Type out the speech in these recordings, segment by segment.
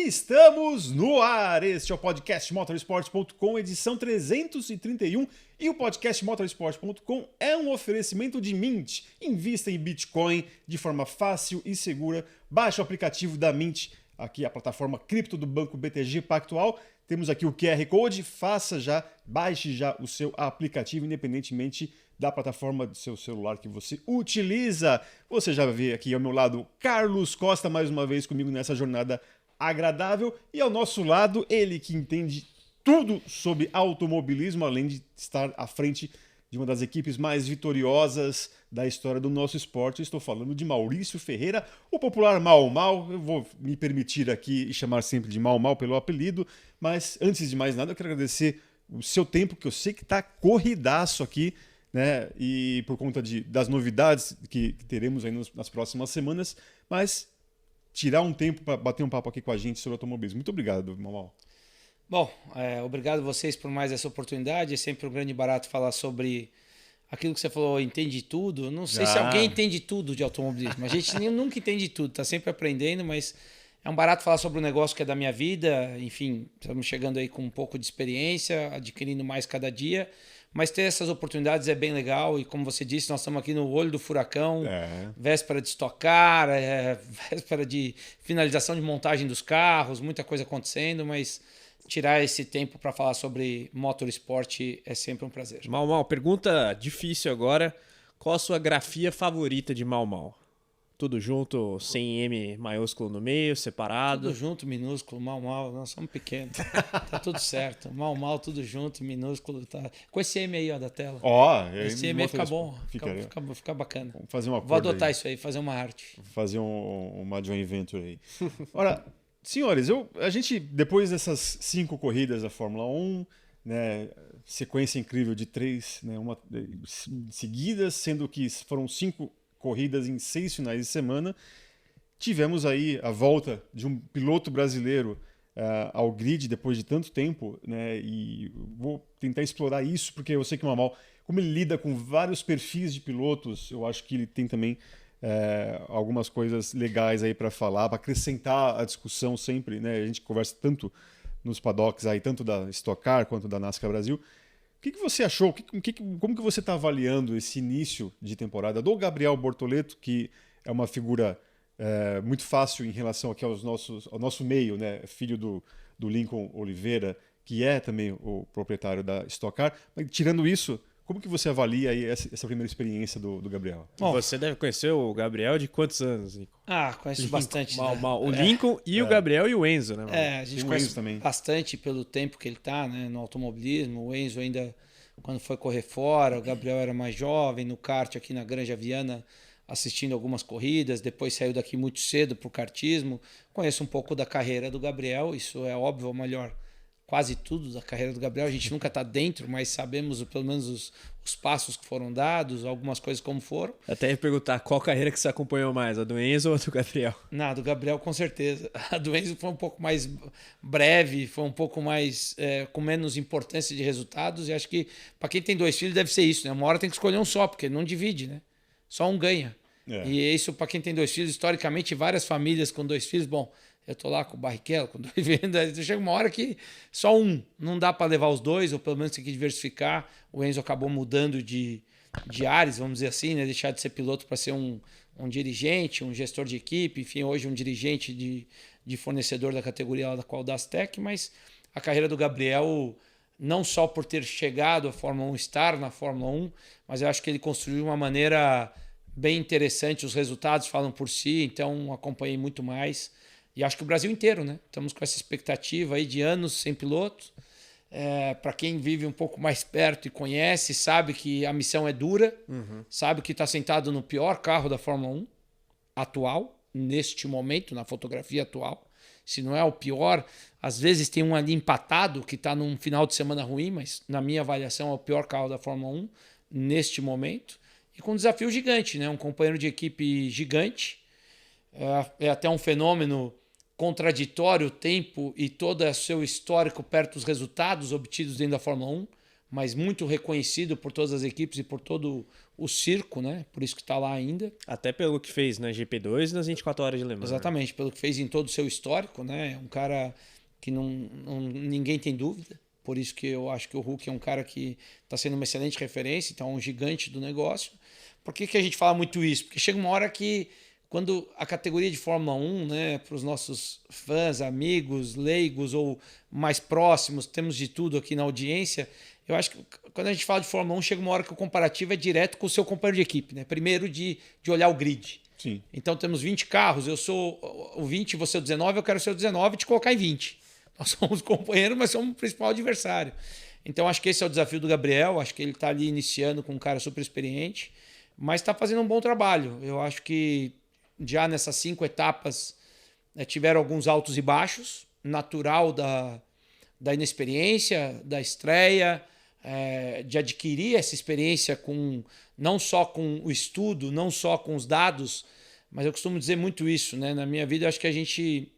Estamos no ar! Este é o podcast Motorsport.com, edição 331, e o podcast Motorsport.com é um oferecimento de Mint. Invista em Bitcoin de forma fácil e segura. Baixe o aplicativo da Mint, aqui a plataforma cripto do Banco BTG Pactual. Temos aqui o QR Code, baixe já o seu aplicativo, independentemente da plataforma do seu celular que você utiliza. Você já vê aqui ao meu lado Carlos Costa, mais uma vez comigo nessa jornada agradável, e ao nosso lado ele que entende tudo sobre automobilismo, além de estar à frente de uma das equipes mais vitoriosas da história do nosso esporte. Eu estou falando de Maurício Ferreira, o popular Mau Mau. Eu vou me permitir aqui chamar sempre de Mau Mau pelo apelido, mas antes de mais nada eu quero agradecer o seu tempo, que eu sei que está corridaço aqui, né? E por conta das novidades que teremos aí nas próximas semanas, mas tirar um tempo para bater um papo aqui com a gente sobre automobilismo. Muito obrigado, Mau Mau. Bom, obrigado a vocês por mais essa oportunidade. É sempre um grande barato falar sobre aquilo que você falou, entende tudo. Não sei se alguém entende tudo de automobilismo. A gente nunca entende tudo, está sempre aprendendo, mas é um barato falar sobre um negócio que é da minha vida. Enfim, estamos chegando aí com um pouco de experiência, adquirindo mais cada dia. Mas ter essas oportunidades é bem legal, e como você disse, nós estamos aqui no olho do furacão, véspera de Stock Car, véspera de finalização de montagem dos carros, muita coisa acontecendo, mas tirar esse tempo para falar sobre motorsport é sempre um prazer. Mau Mau, pergunta difícil agora, qual a sua grafia favorita de Mau Mau? Tudo junto, sem M maiúsculo no meio, separado? Tudo junto, minúsculo, Mau Mau, nós somos pequenos. Tá tudo certo. Mau Mau, tudo junto, minúsculo. Tá. Com esse M aí, ó, da tela. Esse M aí fica bom, fica bacana. Vamos fazer uma Vou adotar isso aí, fazer uma arte. Fazer uma joint venture aí. Ora, senhores, a gente, depois dessas 5 corridas da Fórmula 1, né, sequência incrível de 3, né, seguidas, sendo que foram 5 corridas em 6 finais de semana, tivemos aí a volta de um piloto brasileiro ao grid depois de tanto tempo, né, e vou tentar explorar isso, porque eu sei que o Mau Mau, como ele lida com vários perfis de pilotos, eu acho que ele tem também algumas coisas legais aí para falar, para acrescentar a discussão sempre, né? A gente conversa tanto nos paddocks aí, tanto da Stock Car quanto da NASCAR Brasil. O que você achou? Como que você está avaliando esse início de temporada do Gabriel Bortoleto, que é uma figura muito fácil em relação aqui ao nosso meio, né? Filho do Lincoln Oliveira, que é também o proprietário da Stock Car. Mas, tirando isso, como que você avalia aí essa primeira experiência do Gabriel? Bom, você deve conhecer o Gabriel de quantos anos, Nico? Conheço bastante. Mau Mau. O Lincoln e o Gabriel e o Enzo, né? A gente conhece também bastante pelo tempo que ele está, né, no automobilismo. O Enzo ainda, quando foi correr fora, o Gabriel era mais jovem, no kart aqui na Granja Viana, assistindo algumas corridas. Depois saiu daqui muito cedo para o kartismo. Conheço um pouco da carreira do Gabriel, isso é óbvio, ou melhor, quase tudo da carreira do Gabriel. A gente nunca está dentro, mas sabemos pelo menos os passos que foram dados, algumas coisas como foram. Até ia perguntar qual carreira que você acompanhou mais, a do Enzo ou a do Gabriel? Não, a do Gabriel com certeza. A do Enzo foi um pouco mais breve, foi um pouco mais com menos importância de resultados, e acho que para quem tem 2 filhos deve ser isso, né? Uma hora tem que escolher um só, porque não divide, né? Só um ganha. E isso, para quem tem 2 filhos, historicamente, várias famílias com 2 filhos, bom, eu tô lá com o Barrichello, com 2 vendas, chega uma hora que só um, não dá para levar os 2, ou pelo menos tem que diversificar. O Enzo acabou mudando de ares, vamos dizer assim, né? Deixar de ser piloto para ser um dirigente, um gestor de equipe, enfim, hoje um dirigente de fornecedor da categoria lá da Qualdastec. Mas a carreira do Gabriel, não só por ter chegado à Fórmula 1, estar na Fórmula 1, mas eu acho que ele construiu de uma maneira bem interessante, os resultados falam por si, então acompanhei muito mais. E acho que o Brasil inteiro, né? Estamos com essa expectativa aí de anos sem piloto. Para quem vive um pouco mais perto e conhece, sabe que a missão é dura, sabe que está sentado no pior carro da Fórmula 1 atual, neste momento, na fotografia atual. Se não é o pior, às vezes tem um ali empatado que está num final de semana ruim, mas na minha avaliação é o pior carro da Fórmula 1 neste momento. E com um desafio gigante, né? Um companheiro de equipe gigante. É até um fenômeno contraditório o tempo e todo o seu histórico perto dos resultados obtidos dentro da Fórmula 1. mas muito reconhecido por todas as equipes e por todo o circo, né? Por isso que está lá ainda. Até pelo que fez na GP2 nas 24 horas de Le Mans. Exatamente, pelo que fez em todo o seu histórico, né? É um cara que ninguém tem dúvida. Por isso que eu acho que o Hulk é um cara que está sendo uma excelente referência, então é um gigante do negócio. Por que a gente fala muito isso? Porque chega uma hora que, quando a categoria de Fórmula 1, né, para os nossos fãs, amigos, leigos ou mais próximos, temos de tudo aqui na audiência, eu acho que quando a gente fala de Fórmula 1, chega uma hora que o comparativo é direto com o seu companheiro de equipe, né? Primeiro de olhar o grid. Sim. Então temos 20 carros, eu sou o 20, você é o 19, eu quero ser o 19 e te colocar em 20. Nós somos companheiros, mas somos o principal adversário. Então acho que esse é o desafio do Gabriel, acho que ele está ali iniciando com um cara super experiente, mas está fazendo um bom trabalho. Eu acho que já nessas 5 etapas tiveram alguns altos e baixos, natural da inexperiência, da estreia, de adquirir essa experiência não só com o estudo, não só com os dados, mas eu costumo dizer muito isso, né? Na minha vida, eu acho que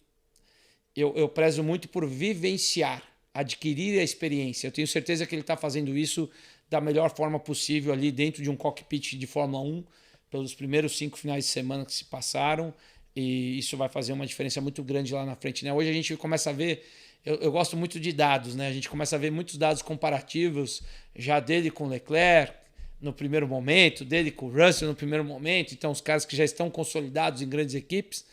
eu prezo muito por vivenciar, adquirir a experiência. Eu tenho certeza que ele está fazendo isso da melhor forma possível ali dentro de um cockpit de Fórmula 1, pelos primeiros 5 finais de semana que se passaram, e isso vai fazer uma diferença muito grande lá na frente, né? Hoje a gente começa a ver, eu gosto muito de dados, né? A gente começa a ver muitos dados comparativos, já dele com Leclerc no primeiro momento, dele com Russell no primeiro momento, então os caras que já estão consolidados em grandes equipes.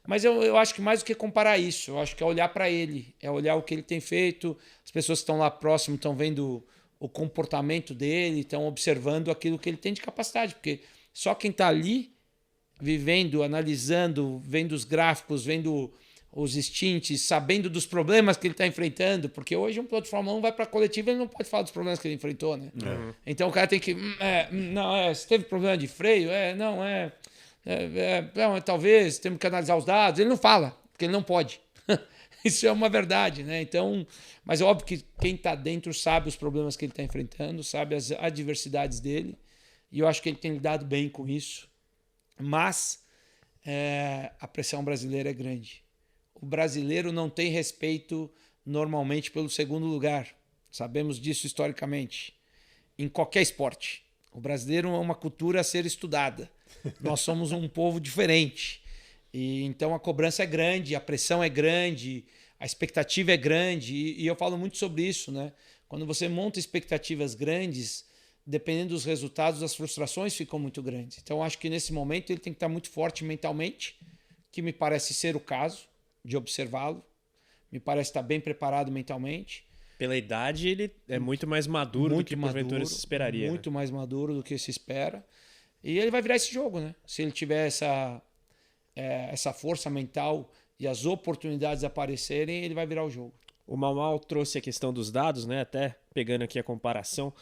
Mas eu acho que mais do que comparar isso, eu acho que é olhar para ele, é olhar o que ele tem feito, as pessoas que estão lá próximo estão vendo o comportamento dele, estão observando aquilo que ele tem de capacidade, porque só quem está ali, vivendo, analisando, vendo os gráficos, vendo os stints, sabendo dos problemas que ele está enfrentando, porque hoje um piloto de Fórmula 1 vai para a coletiva e ele não pode falar dos problemas que ele enfrentou, né? Uhum. Então o cara tem que... você teve problema de freio? Talvez, temos que analisar os dados. Ele não fala, porque ele não pode. Isso é uma verdade, né? Então, mas é óbvio que quem está dentro sabe os problemas que ele está enfrentando, sabe as adversidades dele, e eu acho que ele tem lidado bem com isso. Mas a pressão brasileira é grande. O brasileiro não tem respeito normalmente pelo segundo lugar. Sabemos disso historicamente. Em qualquer esporte. O brasileiro é uma cultura a ser estudada. Nós somos um povo diferente. E então a cobrança é grande, a pressão é grande, a expectativa é grande. E eu falo muito sobre isso, né? Quando você monta expectativas grandes, dependendo dos resultados, as frustrações ficam muito grandes. Então, eu acho que nesse momento ele tem que estar muito forte mentalmente, que me parece ser o caso de observá-lo. Me parece estar bem preparado mentalmente. Pela idade, ele é muito mais maduro do que porventura se esperaria. Muito mais maduro do que se espera. E ele vai virar esse jogo, né? Se ele tiver essa força mental e as oportunidades aparecerem, ele vai virar o jogo. O Mal trouxe a questão dos dados, né? Até pegando aqui a comparação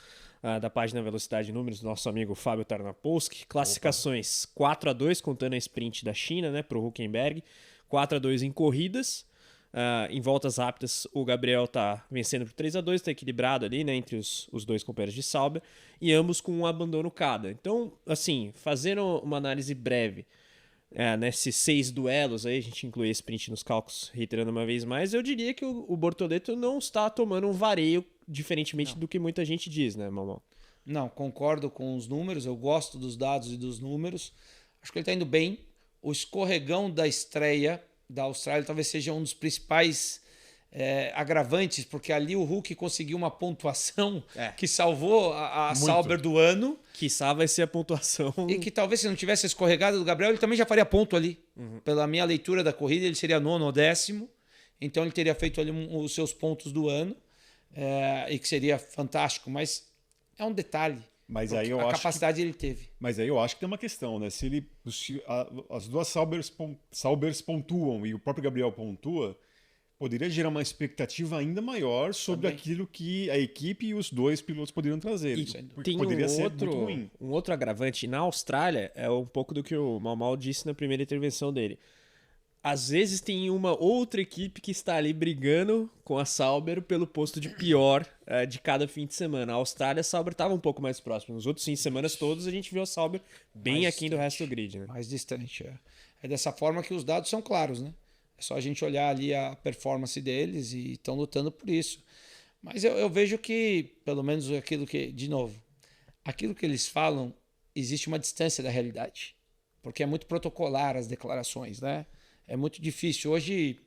da página Velocidade e Números do nosso amigo Fábio Tarnopolsky. Classificações 4-2, contando a sprint da China, né, para o Hülkenberg. 4-2 em corridas. Em voltas rápidas, o Gabriel está vencendo por 3-2, está equilibrado ali, né, entre os dois companheiros de Sauber, e ambos com um abandono cada. Então, assim, fazendo uma análise breve nesses 6 duelos, aí a gente inclui esse sprint nos cálculos, reiterando uma vez mais, eu diria que o Bortoleto não está tomando um vareio, diferentemente do que muita gente diz, né, Mamão? Não, concordo com os números, eu gosto dos dados e dos números. Acho que ele está indo bem. O escorregão da estreia da Austrália talvez seja um dos principais agravantes, porque ali o Hulk conseguiu uma pontuação que salvou a Sauber do ano. Quiçá vai ser a pontuação. E que talvez se não tivesse a escorregada do Gabriel, ele também já faria ponto ali. Uhum. Pela minha leitura da corrida, ele seria 9º ou 10º. Então ele teria feito ali os seus pontos do ano. E que seria fantástico, mas é um detalhe. Mas aí eu a acho capacidade ele teve. Mas aí eu acho que tem uma questão, né? Se as duas Saubers pontuam e o próprio Gabriel pontua, poderia gerar uma expectativa ainda maior sobre aquilo que a equipe e os dois pilotos poderiam trazer. E tem poderia ser muito ruim. Um outro agravante na Austrália é um pouco do que o Mal disse na primeira intervenção dele. Às vezes tem uma outra equipe que está ali brigando com a Sauber pelo posto de pior de cada fim de semana. A Austrália, a Sauber estava um pouco mais próxima. Nos outros fins de semana todos a gente viu a Sauber bem mais aquém do resto do grid. Né? Mais distante. É dessa forma que os dados são claros, né? É só a gente olhar ali a performance deles e estão lutando por isso. Mas eu vejo que, pelo menos aquilo que, de novo, aquilo que eles falam, existe uma distância da realidade. Porque é muito protocolar as declarações, né? É muito difícil. Hoje,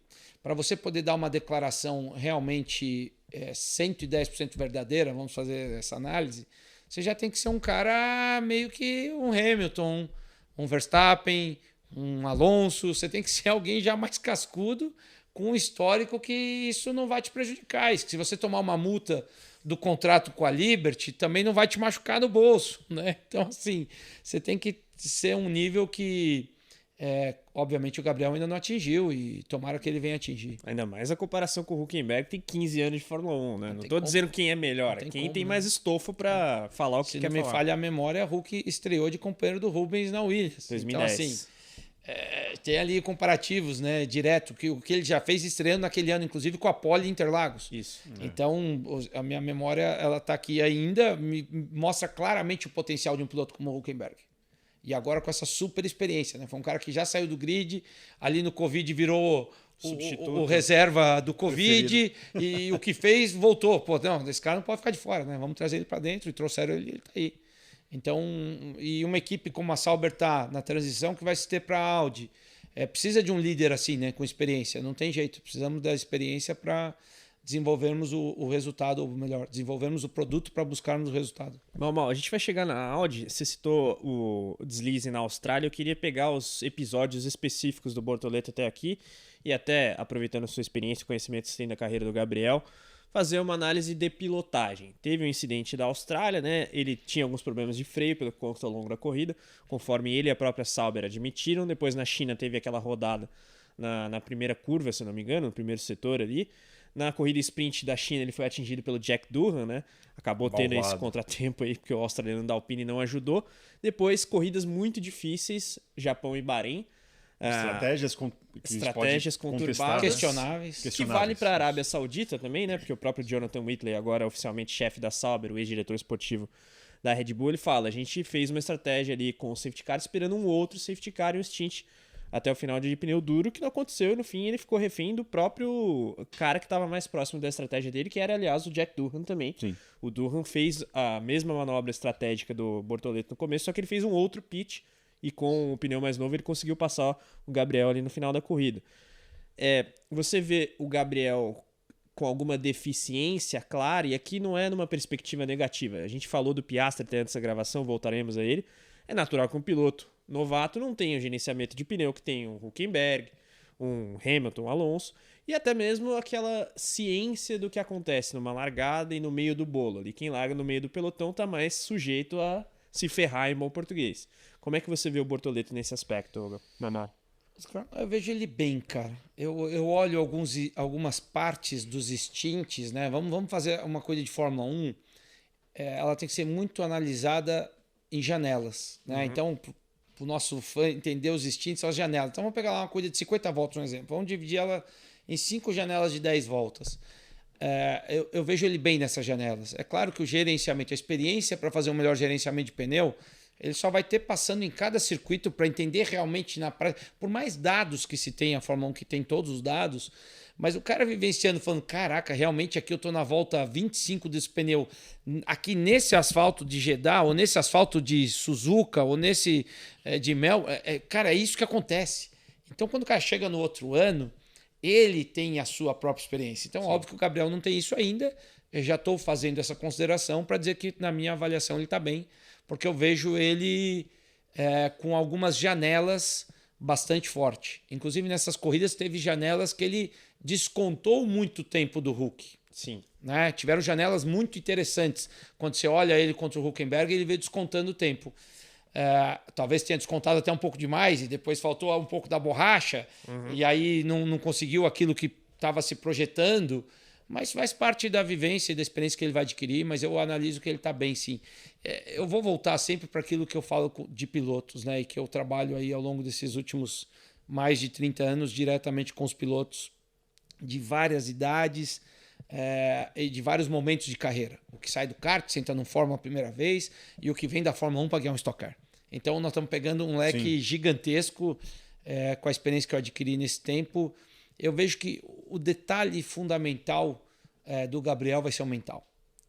para você poder dar uma declaração realmente 110% verdadeira, vamos fazer essa análise, você já tem que ser um cara meio que um Hamilton, um Verstappen, um Alonso. Você tem que ser alguém já mais cascudo, com um histórico que isso não vai te prejudicar. E se você tomar uma multa do contrato com a Liberty, também não vai te machucar no bolso, né? Então, assim, você tem que ser um nível que, obviamente, o Gabriel ainda não atingiu e tomara que ele venha atingir. Ainda mais a comparação com o Hülkenberg, tem 15 anos de Fórmula 1, né? Não tô como. dizendo quem é melhor, Não tem quem como, tem né? mais estofo para falar o que Se quer não me falar. falha a memória, Hulk estreou de companheiro do Rubens na Williams. 2010. Então, assim, tem ali comparativos, né? Direto, o que ele já fez estreando naquele ano, inclusive com a Pole Interlagos. Isso. Então, a minha memória, ela tá aqui ainda, me mostra claramente o potencial de um piloto como o Hülkenberg. E agora com essa super experiência, né? Foi um cara que já saiu do grid, ali no Covid virou o reserva do Covid e o que fez voltou. Pô, não, esse cara não pode ficar de fora, né? Vamos trazer ele para dentro e trouxeram ele tá aí. Então, e uma equipe como a Sauber tá na transição que vai se ter para a Audi. Precisa de um líder assim, né? Com experiência. Não tem jeito. Precisamos da experiência para desenvolvermos o resultado, ou melhor, desenvolvermos o produto para buscarmos o resultado. Mal, a gente vai chegar na Audi. Você citou o deslize na Austrália. Eu queria pegar os episódios específicos do Bortoleto até aqui e até, aproveitando a sua experiência e conhecimento que você tem da carreira do Gabriel, fazer uma análise de pilotagem. Teve um incidente da Austrália, né? Ele tinha alguns problemas de freio pelo conta ao longo da corrida, conforme ele e a própria Sauber admitiram. Depois na China teve aquela rodada na primeira curva, se não me engano, no primeiro setor ali. Na corrida sprint da China ele foi atingido pelo Jack Durham, né? Acabou tendo esse contratempo aí porque o australiano da Alpine não ajudou. Depois corridas muito difíceis, Japão e Bahrein. Estratégias conturbadas, questionáveis. Que vale para a Arábia Saudita também, né? Porque o próprio Jonathan Whitley, agora oficialmente chefe da Sauber, o ex-diretor esportivo da Red Bull, ele fala: a gente fez uma estratégia ali com o safety car esperando um outro safety car e um stint até o final de pneu duro, que não aconteceu, e no fim ele ficou refém do próprio cara que estava mais próximo da estratégia dele, que era, aliás, o Jack Durham também. Sim. O Durham fez a mesma manobra estratégica do Bortoleto no começo, só que ele fez um outro pitch, e com o pneu mais novo ele conseguiu passar o Gabriel ali no final da corrida. Você vê o Gabriel com alguma deficiência clara, e aqui não é numa perspectiva negativa. A gente falou do Piastri até antes da gravação, voltaremos a ele. É natural que um piloto novato não tenha o gerenciamento de pneu que tem um Hülkenberg, um Hamilton, um Alonso, e até mesmo aquela ciência do que acontece numa largada e no meio do bolo. Ali quem larga no meio do pelotão está mais sujeito a se ferrar em bom português. Como é que você vê o Bortoleto nesse aspecto, Nanar? Eu vejo ele bem, cara. Eu olho algumas partes dos stints, né? Vamos fazer uma coisa de Fórmula 1. Ela tem que ser muito analisada em janelas, né? Então, para o nosso fã entender os stints, são as janelas. Então, vamos pegar lá uma coisa de 50 voltas, um exemplo. Vamos dividir ela em 5 janelas de 10 voltas. Eu vejo ele bem nessas janelas. É claro que o gerenciamento, a experiência para fazer um melhor gerenciamento de pneu, ele só vai ter passando em cada circuito para entender realmente na prática. Por mais dados que se tem, a Fórmula 1 que tem todos os dados, mas o cara vivenciando, falando, caraca, realmente aqui eu estou na volta 25 desse pneu, aqui nesse asfalto de Jeddah, ou nesse asfalto de Suzuka, ou nesse de Mel, cara, é isso que acontece. Então, quando o cara chega no outro ano, ele tem a sua própria experiência. Então, óbvio que o Gabriel não tem isso ainda. Eu já estou fazendo essa consideração para dizer que, na minha avaliação, ele está bem, porque eu vejo ele com algumas janelas bastante forte. Inclusive, nessas corridas, teve janelas que ele descontou muito tempo do Hulk. Sim. Né? Tiveram janelas muito interessantes. Quando você olha ele contra o Hülkenberg, ele veio descontando o tempo. Talvez tenha descontado até um pouco demais e depois faltou um pouco da borracha e aí não conseguiu aquilo que estava se projetando, mas faz parte da vivência e da experiência que ele vai adquirir, mas eu analiso que ele está bem, sim. Eu vou voltar sempre para aquilo que eu falo de pilotos, né, e que eu trabalho aí ao longo desses últimos mais de 30 anos diretamente com os pilotos de várias idades e de vários momentos de carreira. O que sai do kart, senta no Fórmula a primeira vez, e o que vem da Fórmula 1 para ganhar um Stock Car. Então nós estamos pegando um leque gigantesco com a experiência que eu adquiri nesse tempo. Eu vejo que o detalhe fundamental do Gabriel vai ser o mental.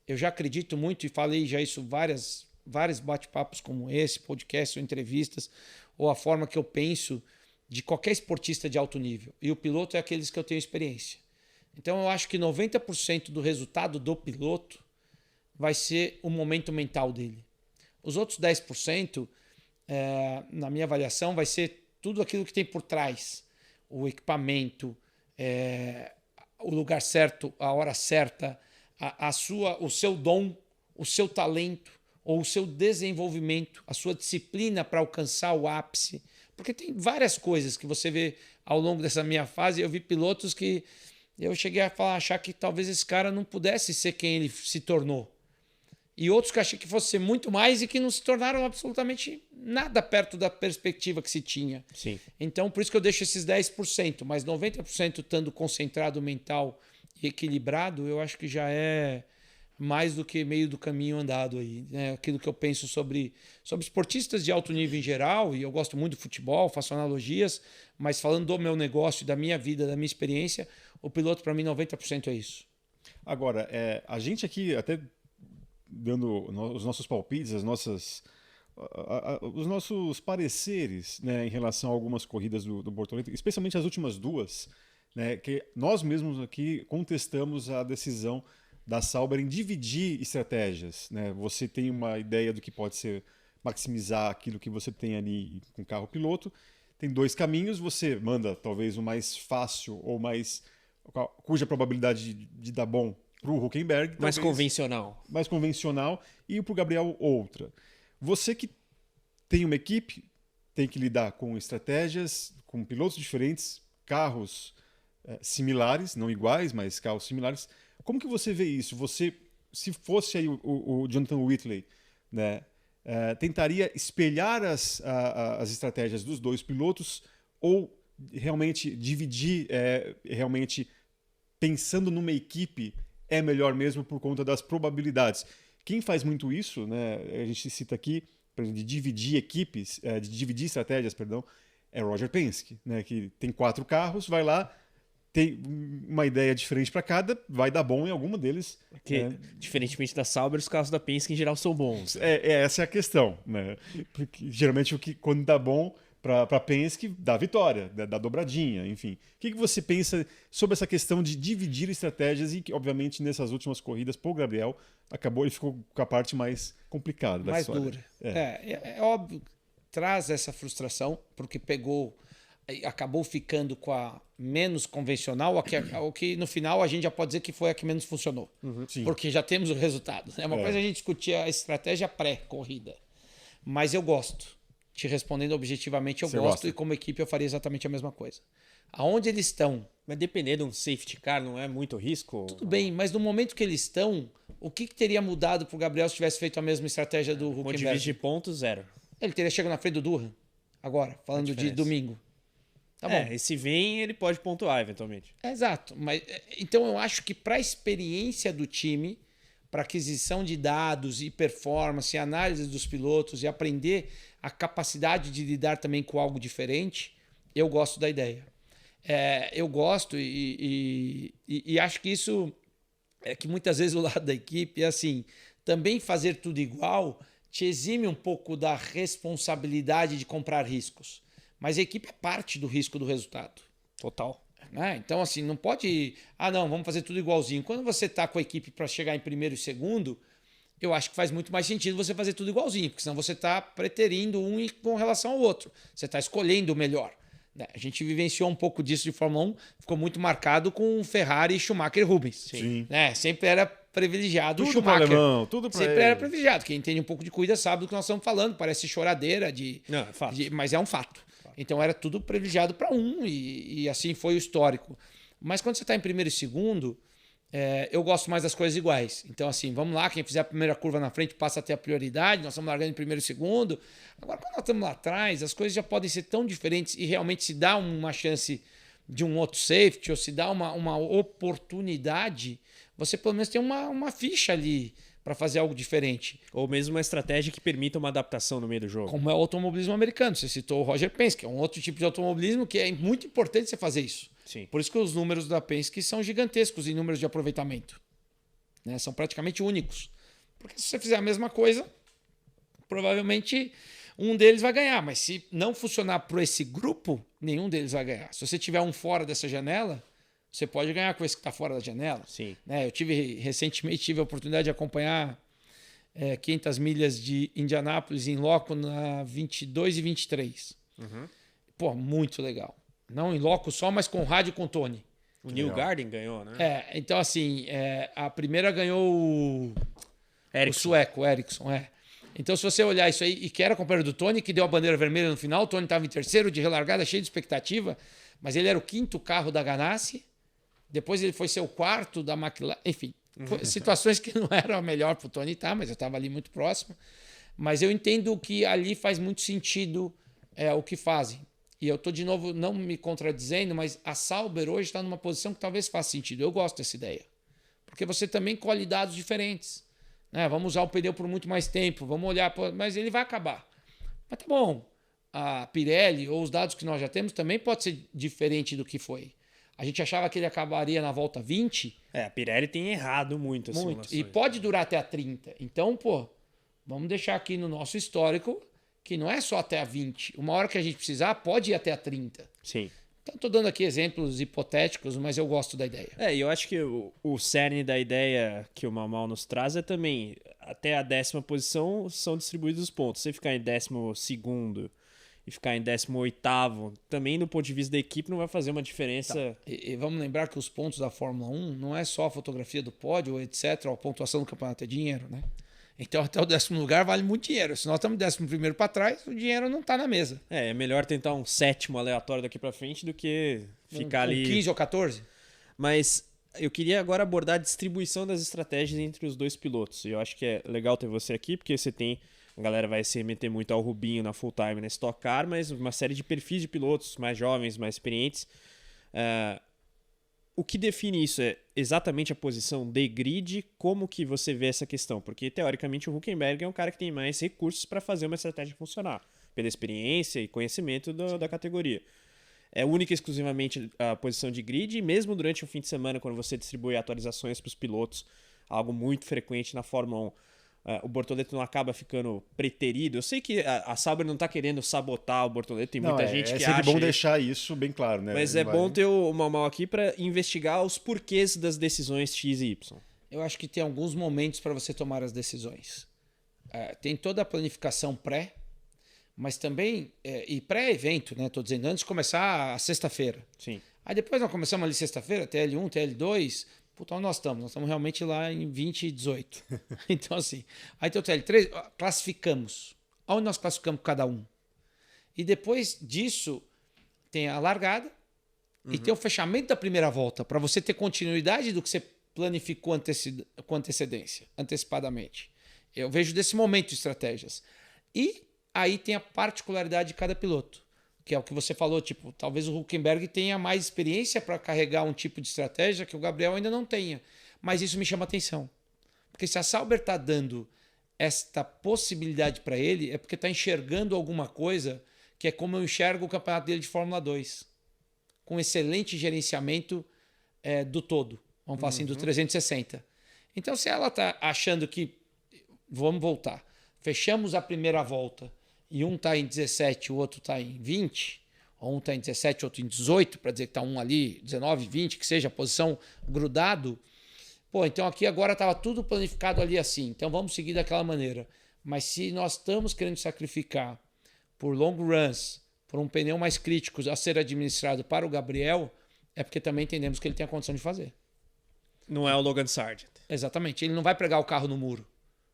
Eu já acredito muito e falei já isso vários bate-papos como esse, podcast ou entrevistas, ou a forma que eu penso de qualquer esportista de alto nível. E o piloto é aqueles que eu tenho experiência. Então eu acho que 90% do resultado do piloto vai ser o momento mental dele. Os outros 10%, na minha avaliação, vai ser tudo aquilo que tem por trás. O equipamento, o lugar certo, a hora certa, o seu dom, o seu talento ou o seu desenvolvimento, a sua disciplina para alcançar o ápice. Porque tem várias coisas que você vê ao longo dessa minha fase. Eu vi pilotos que eu cheguei a achar que talvez esse cara não pudesse ser quem ele se tornou. E outros que achei que fosse ser muito mais e que não se tornaram absolutamente nada perto da perspectiva que se tinha. Sim. Então, por isso que eu deixo esses 10%, mas 90% estando concentrado mental e equilibrado, eu acho que já é mais do que meio do caminho andado aí. Né? Aquilo que eu penso sobre esportistas de alto nível em geral, e eu gosto muito do futebol, faço analogias, mas falando do meu negócio, da minha vida, da minha experiência, o piloto, para mim, 90% é isso. Agora, a gente aqui, até dando os nossos palpites, os nossos pareceres, né, em relação a algumas corridas do Bortoleto, especialmente as últimas duas, né, que nós mesmos aqui contestamos a decisão da Sauber em dividir estratégias. Né? Você tem uma ideia do que pode ser maximizar aquilo que você tem ali com o carro piloto. Tem dois caminhos, você manda talvez o mais fácil ou cuja probabilidade de dar bom para o Hülkenberg. Mais convencional. Mais convencional, e para o Gabriel outra. Você que tem uma equipe, tem que lidar com estratégias, com pilotos diferentes, carros similares, não iguais, mas carros similares. Como que você vê isso? Você, se fosse aí o Jonathan Whitley, né, tentaria espelhar as estratégias dos dois pilotos ou realmente dividir, realmente pensando numa equipe é melhor mesmo por conta das probabilidades? Quem faz muito isso, né, a gente cita aqui, de dividir equipes, de dividir estratégias, perdão, é Roger Penske, né, que tem 4 carros, vai lá, tem uma ideia diferente para cada, vai dar bom em alguma deles. Porque, diferentemente da Sauber, os carros da Penske em geral são bons. Essa é a questão, né? Porque geralmente quando dá bom para Penske, dá vitória, dá dobradinha, enfim. O que você pensa sobre essa questão de dividir estratégias e que, obviamente, nessas últimas corridas, para o Gabriel, ele ficou com a parte mais complicada da história. Mais dura. É óbvio, traz essa frustração, porque acabou ficando com a menos convencional, o que no final a gente já pode dizer que foi a que menos funcionou. Porque já temos o resultado. É uma coisa a gente discutir a estratégia pré-corrida. Mas eu gosto. Te respondendo objetivamente, eu gosto, e como equipe eu faria exatamente a mesma coisa. Aonde eles estão... Mas depender de um safety car não é muito risco? Tudo bem, mas no momento que eles estão, o que teria mudado para o Gabriel se tivesse feito a mesma estratégia do Hülkenberg? Ponto de vista de pontos, 0. Ele teria chegado na frente do Durham, agora, falando de domingo. Tá bom. E se vem, ele pode pontuar eventualmente. Exato. Então eu acho que para a experiência do time, para aquisição de dados e performance, e análise dos pilotos e aprender a capacidade de lidar também com algo diferente, eu gosto da ideia. Eu gosto e acho que isso é que muitas vezes o lado da equipe é assim, também fazer tudo igual te exime um pouco da responsabilidade de comprar riscos. Mas a equipe é parte do risco do resultado. Total. Então, assim, não pode... não, vamos fazer tudo igualzinho. Quando você está com a equipe para chegar em primeiro e segundo, eu acho que faz muito mais sentido você fazer tudo igualzinho, porque senão você está preterindo um com relação ao outro. Você está escolhendo o melhor. A gente vivenciou um pouco disso de Fórmula 1, ficou muito marcado com Ferrari, Schumacher e Rubens. Sim. Sempre era privilegiado tudo o Schumacher. Alemão, tudo para Sempre ele. era privilegiado. Quem entende um pouco de corrida sabe do que nós estamos falando. Parece choradeira Não, é fato. mas é um fato. Então era tudo privilegiado para um e assim foi o histórico. Mas quando você está em primeiro e segundo, eu gosto mais das coisas iguais. Então assim, vamos lá, quem fizer a primeira curva na frente passa a ter a prioridade, nós estamos largando em primeiro e segundo. Agora quando nós estamos lá atrás, as coisas já podem ser tão diferentes e realmente se dá uma chance de um outro safety ou se dá uma oportunidade, você pelo menos tem uma ficha ali para fazer algo diferente. Ou mesmo uma estratégia que permita uma adaptação no meio do jogo. Como é o automobilismo americano. Você citou o Roger Penske, que é um outro tipo de automobilismo que é muito importante você fazer isso. Sim. Por isso que os números da Penske são gigantescos em números de aproveitamento. né? São praticamente únicos. Porque se você fizer a mesma coisa, provavelmente um deles vai ganhar. Mas se não funcionar para esse grupo, nenhum deles vai ganhar. Se você tiver um fora dessa janela, você pode ganhar com esse que está fora da janela. Sim. Né? Eu recentemente tive a oportunidade de acompanhar 500 milhas de Indianápolis em loco na 22 e 23. Pô, muito legal. Não em loco só, mas com rádio e com Tony. O Neil Garden ganhou, né? Então assim, a primeira ganhou o sueco, o Ericsson. Então se você olhar isso aí, e que era companheiro do Tony, que deu a bandeira vermelha no final, o Tony estava em terceiro de relargada, cheio de expectativa, mas ele era o 5º carro da Ganassi, depois ele foi ser o 4º da McLaren, enfim, situações que não eram a melhor para o Tony estar, mas eu estava ali muito próximo. Mas eu entendo que ali faz muito sentido o que fazem. E eu estou, de novo, não me contradizendo, mas a Sauber hoje está numa posição que talvez faça sentido. Eu gosto dessa ideia. Porque você também colhe dados diferentes. Né? Vamos usar o pneu por muito mais tempo, vamos olhar, mas ele vai acabar. Mas tá bom. A Pirelli, ou os dados que nós já temos, também pode ser diferente do que foi. A gente achava que ele acabaria na volta 20. A Pirelli tem errado muito as Muito. simulações. E pode durar até a 30. Então, vamos deixar aqui no nosso histórico que não é só até a 20. Uma hora que a gente precisar, pode ir até a 30. Sim. Então, estou dando aqui exemplos hipotéticos, mas eu gosto da ideia. E eu acho que o cerne da ideia que o Mamal nos traz é também, até a 10ª posição são distribuídos os pontos. Se ficar em 12º e ficar em 18º, também do ponto de vista da equipe não vai fazer uma diferença. Tá. E vamos lembrar que os pontos da Fórmula 1 não é só a fotografia do pódio, etc. A pontuação do campeonato é dinheiro, né? Então até o 10º lugar vale muito dinheiro. Se nós estamos 11º para trás, o dinheiro não está na mesa. É melhor tentar um 7º aleatório daqui para frente do que ficar ali... 15 ou 14? Mas eu queria agora abordar a distribuição das estratégias entre os dois pilotos. E eu acho que é legal ter você aqui, porque você tem... A galera vai se remeter muito ao Rubinho na full time, na Stock Car, mas uma série de perfis de pilotos mais jovens, mais experientes. O que define isso é exatamente a posição de grid, como que você vê essa questão? Porque, teoricamente, o Hülkenberg é um cara que tem mais recursos para fazer uma estratégia funcionar, pela experiência e conhecimento da categoria. É única e exclusivamente a posição de grid, e mesmo durante o fim de semana, quando você distribui atualizações para os pilotos, algo muito frequente na Fórmula 1, o Bortoleto não acaba ficando preterido. Eu sei que a Sauber não está querendo sabotar o Bortoleto, tem muita gente que acha... É sempre bom deixar isso bem claro, né? Mas bom ter o Mamal aqui para investigar os porquês das decisões X e Y. Eu acho que tem alguns momentos para você tomar as decisões. Tem toda a planificação pré, mas também... e pré-evento, né? Estou dizendo, antes de começar a sexta-feira. Sim. Aí depois nós começamos ali sexta-feira, TL1, TL2... Puta, onde nós estamos? Nós estamos realmente lá em 2018. Então, assim, aí tem o TL3, classificamos. Onde nós classificamos cada um? E depois disso, tem a largada e tem o fechamento da primeira volta, para você ter continuidade do que você planificou com antecipadamente. Eu vejo desse momento estratégias. E aí tem a particularidade de cada piloto, que é o que você falou, tipo, talvez o Hülkenberg tenha mais experiência para carregar um tipo de estratégia que o Gabriel ainda não tenha. Mas isso me chama atenção. Porque se a Sauber está dando esta possibilidade para ele, é porque está enxergando alguma coisa que é como eu enxergo o campeonato dele de Fórmula 2. Com excelente gerenciamento do todo. Vamos falar assim, do 360. Então, se ela está achando que... Vamos voltar. Fechamos a primeira volta e um está em 17, o outro está em 20, ou um está em 17, outro em 18, para dizer que está um ali, 19, 20, que seja a posição grudado. Então aqui agora estava tudo planificado ali assim, então vamos seguir daquela maneira. Mas se nós estamos querendo sacrificar por long runs, por um pneu mais crítico a ser administrado para o Gabriel, é porque também entendemos que ele tem a condição de fazer. Não é o Logan Sargent. Exatamente, ele não vai pregar o carro no muro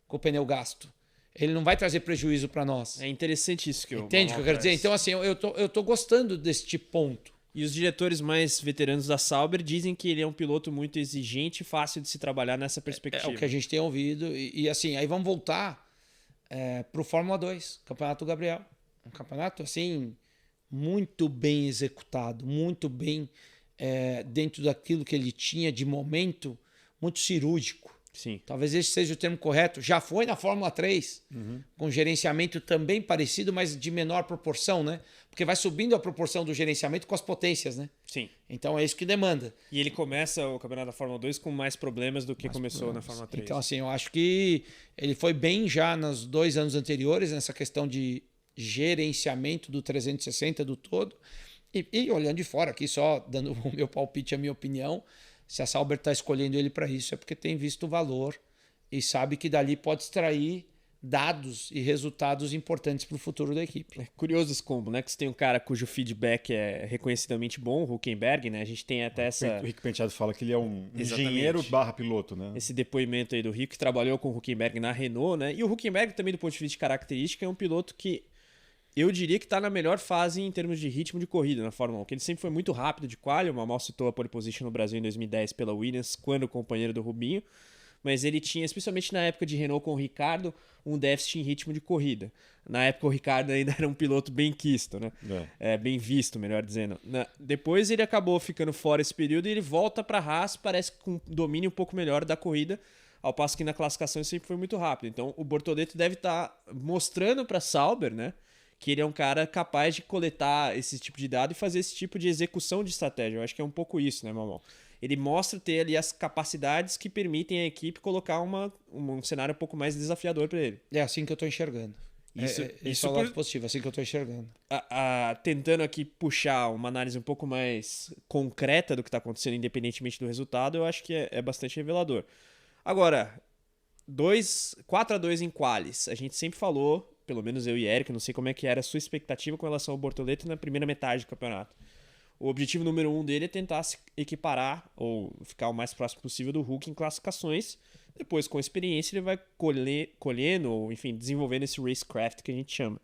com o pneu gasto. Ele não vai trazer prejuízo para nós. É interessante isso que eu... Entende o que eu quero dizer? Então, assim, eu tô gostando deste ponto. E os diretores mais veteranos da Sauber dizem que ele é um piloto muito exigente e fácil de se trabalhar nessa perspectiva. É o que a gente tem ouvido. E assim, aí vamos voltar para o Fórmula 2, Campeonato Gabriel. Um campeonato, assim, muito bem executado, muito bem dentro daquilo que ele tinha de momento, muito cirúrgico. Sim. Talvez esse seja o termo correto. Já foi na Fórmula 3, com gerenciamento também parecido, mas de menor proporção, né? Porque vai subindo a proporção do gerenciamento com as potências, né? Sim. Então é isso que demanda. E ele começa o campeonato da Fórmula 2 com mais problemas do que começou na Fórmula 3. Então, assim, eu acho que ele foi bem já nos 2 anos anteriores, nessa questão de gerenciamento do 360 do todo. E olhando de fora aqui, só dando o meu palpite, a minha opinião, se a Sauber está escolhendo ele para isso, é porque tem visto o valor e sabe que dali pode extrair dados e resultados importantes para o futuro da equipe. É curioso esse combo, né? Que você tem um cara cujo feedback é reconhecidamente bom, o Hülkenberg, né? A gente tem até O Rick Penteado fala que ele é um Exatamente. engenheiro barra piloto, né? esse depoimento aí do Rick, que trabalhou com o Hülkenberg na Renault, né? E o Hülkenberg também, do ponto de vista de característica, é um piloto que eu diria que está na melhor fase em termos de ritmo de corrida na Fórmula 1, que ele sempre foi muito rápido de quali, o Mamal citou a pole position no Brasil em 2010 pela Williams, quando companheiro do Rubinho, mas ele tinha, especialmente na época de Renault com o Ricardo, um déficit em ritmo de corrida. Na época o Ricardo ainda era um piloto bem quisto, né? Bem visto, melhor dizendo. Depois ele acabou ficando fora esse período e ele volta para a Haas, parece com um domínio um pouco melhor da corrida, ao passo que na classificação ele sempre foi muito rápido. Então o Bortoleto deve estar mostrando para Sauber, né, que ele é um cara capaz de coletar esse tipo de dado e fazer esse tipo de execução de estratégia. Eu acho que é um pouco isso, né, Mamão? Ele mostra ter ali as capacidades que permitem a equipe colocar um cenário um pouco mais desafiador para ele. É assim que eu estou enxergando. Isso é o lado positivo, assim que eu estou enxergando. Tentando aqui puxar uma análise um pouco mais concreta do que está acontecendo, independentemente do resultado, eu acho que é bastante revelador. Agora, 4-2 em qualis. A gente sempre falou, pelo menos eu e Eric, não sei como é que era a sua expectativa com relação ao Bortoleto na primeira metade do campeonato. O objetivo número 1 dele é tentar se equiparar ou ficar o mais próximo possível do Hulk em classificações. Depois, com a experiência, ele vai colhendo ou, enfim, desenvolvendo esse racecraft que a gente chama.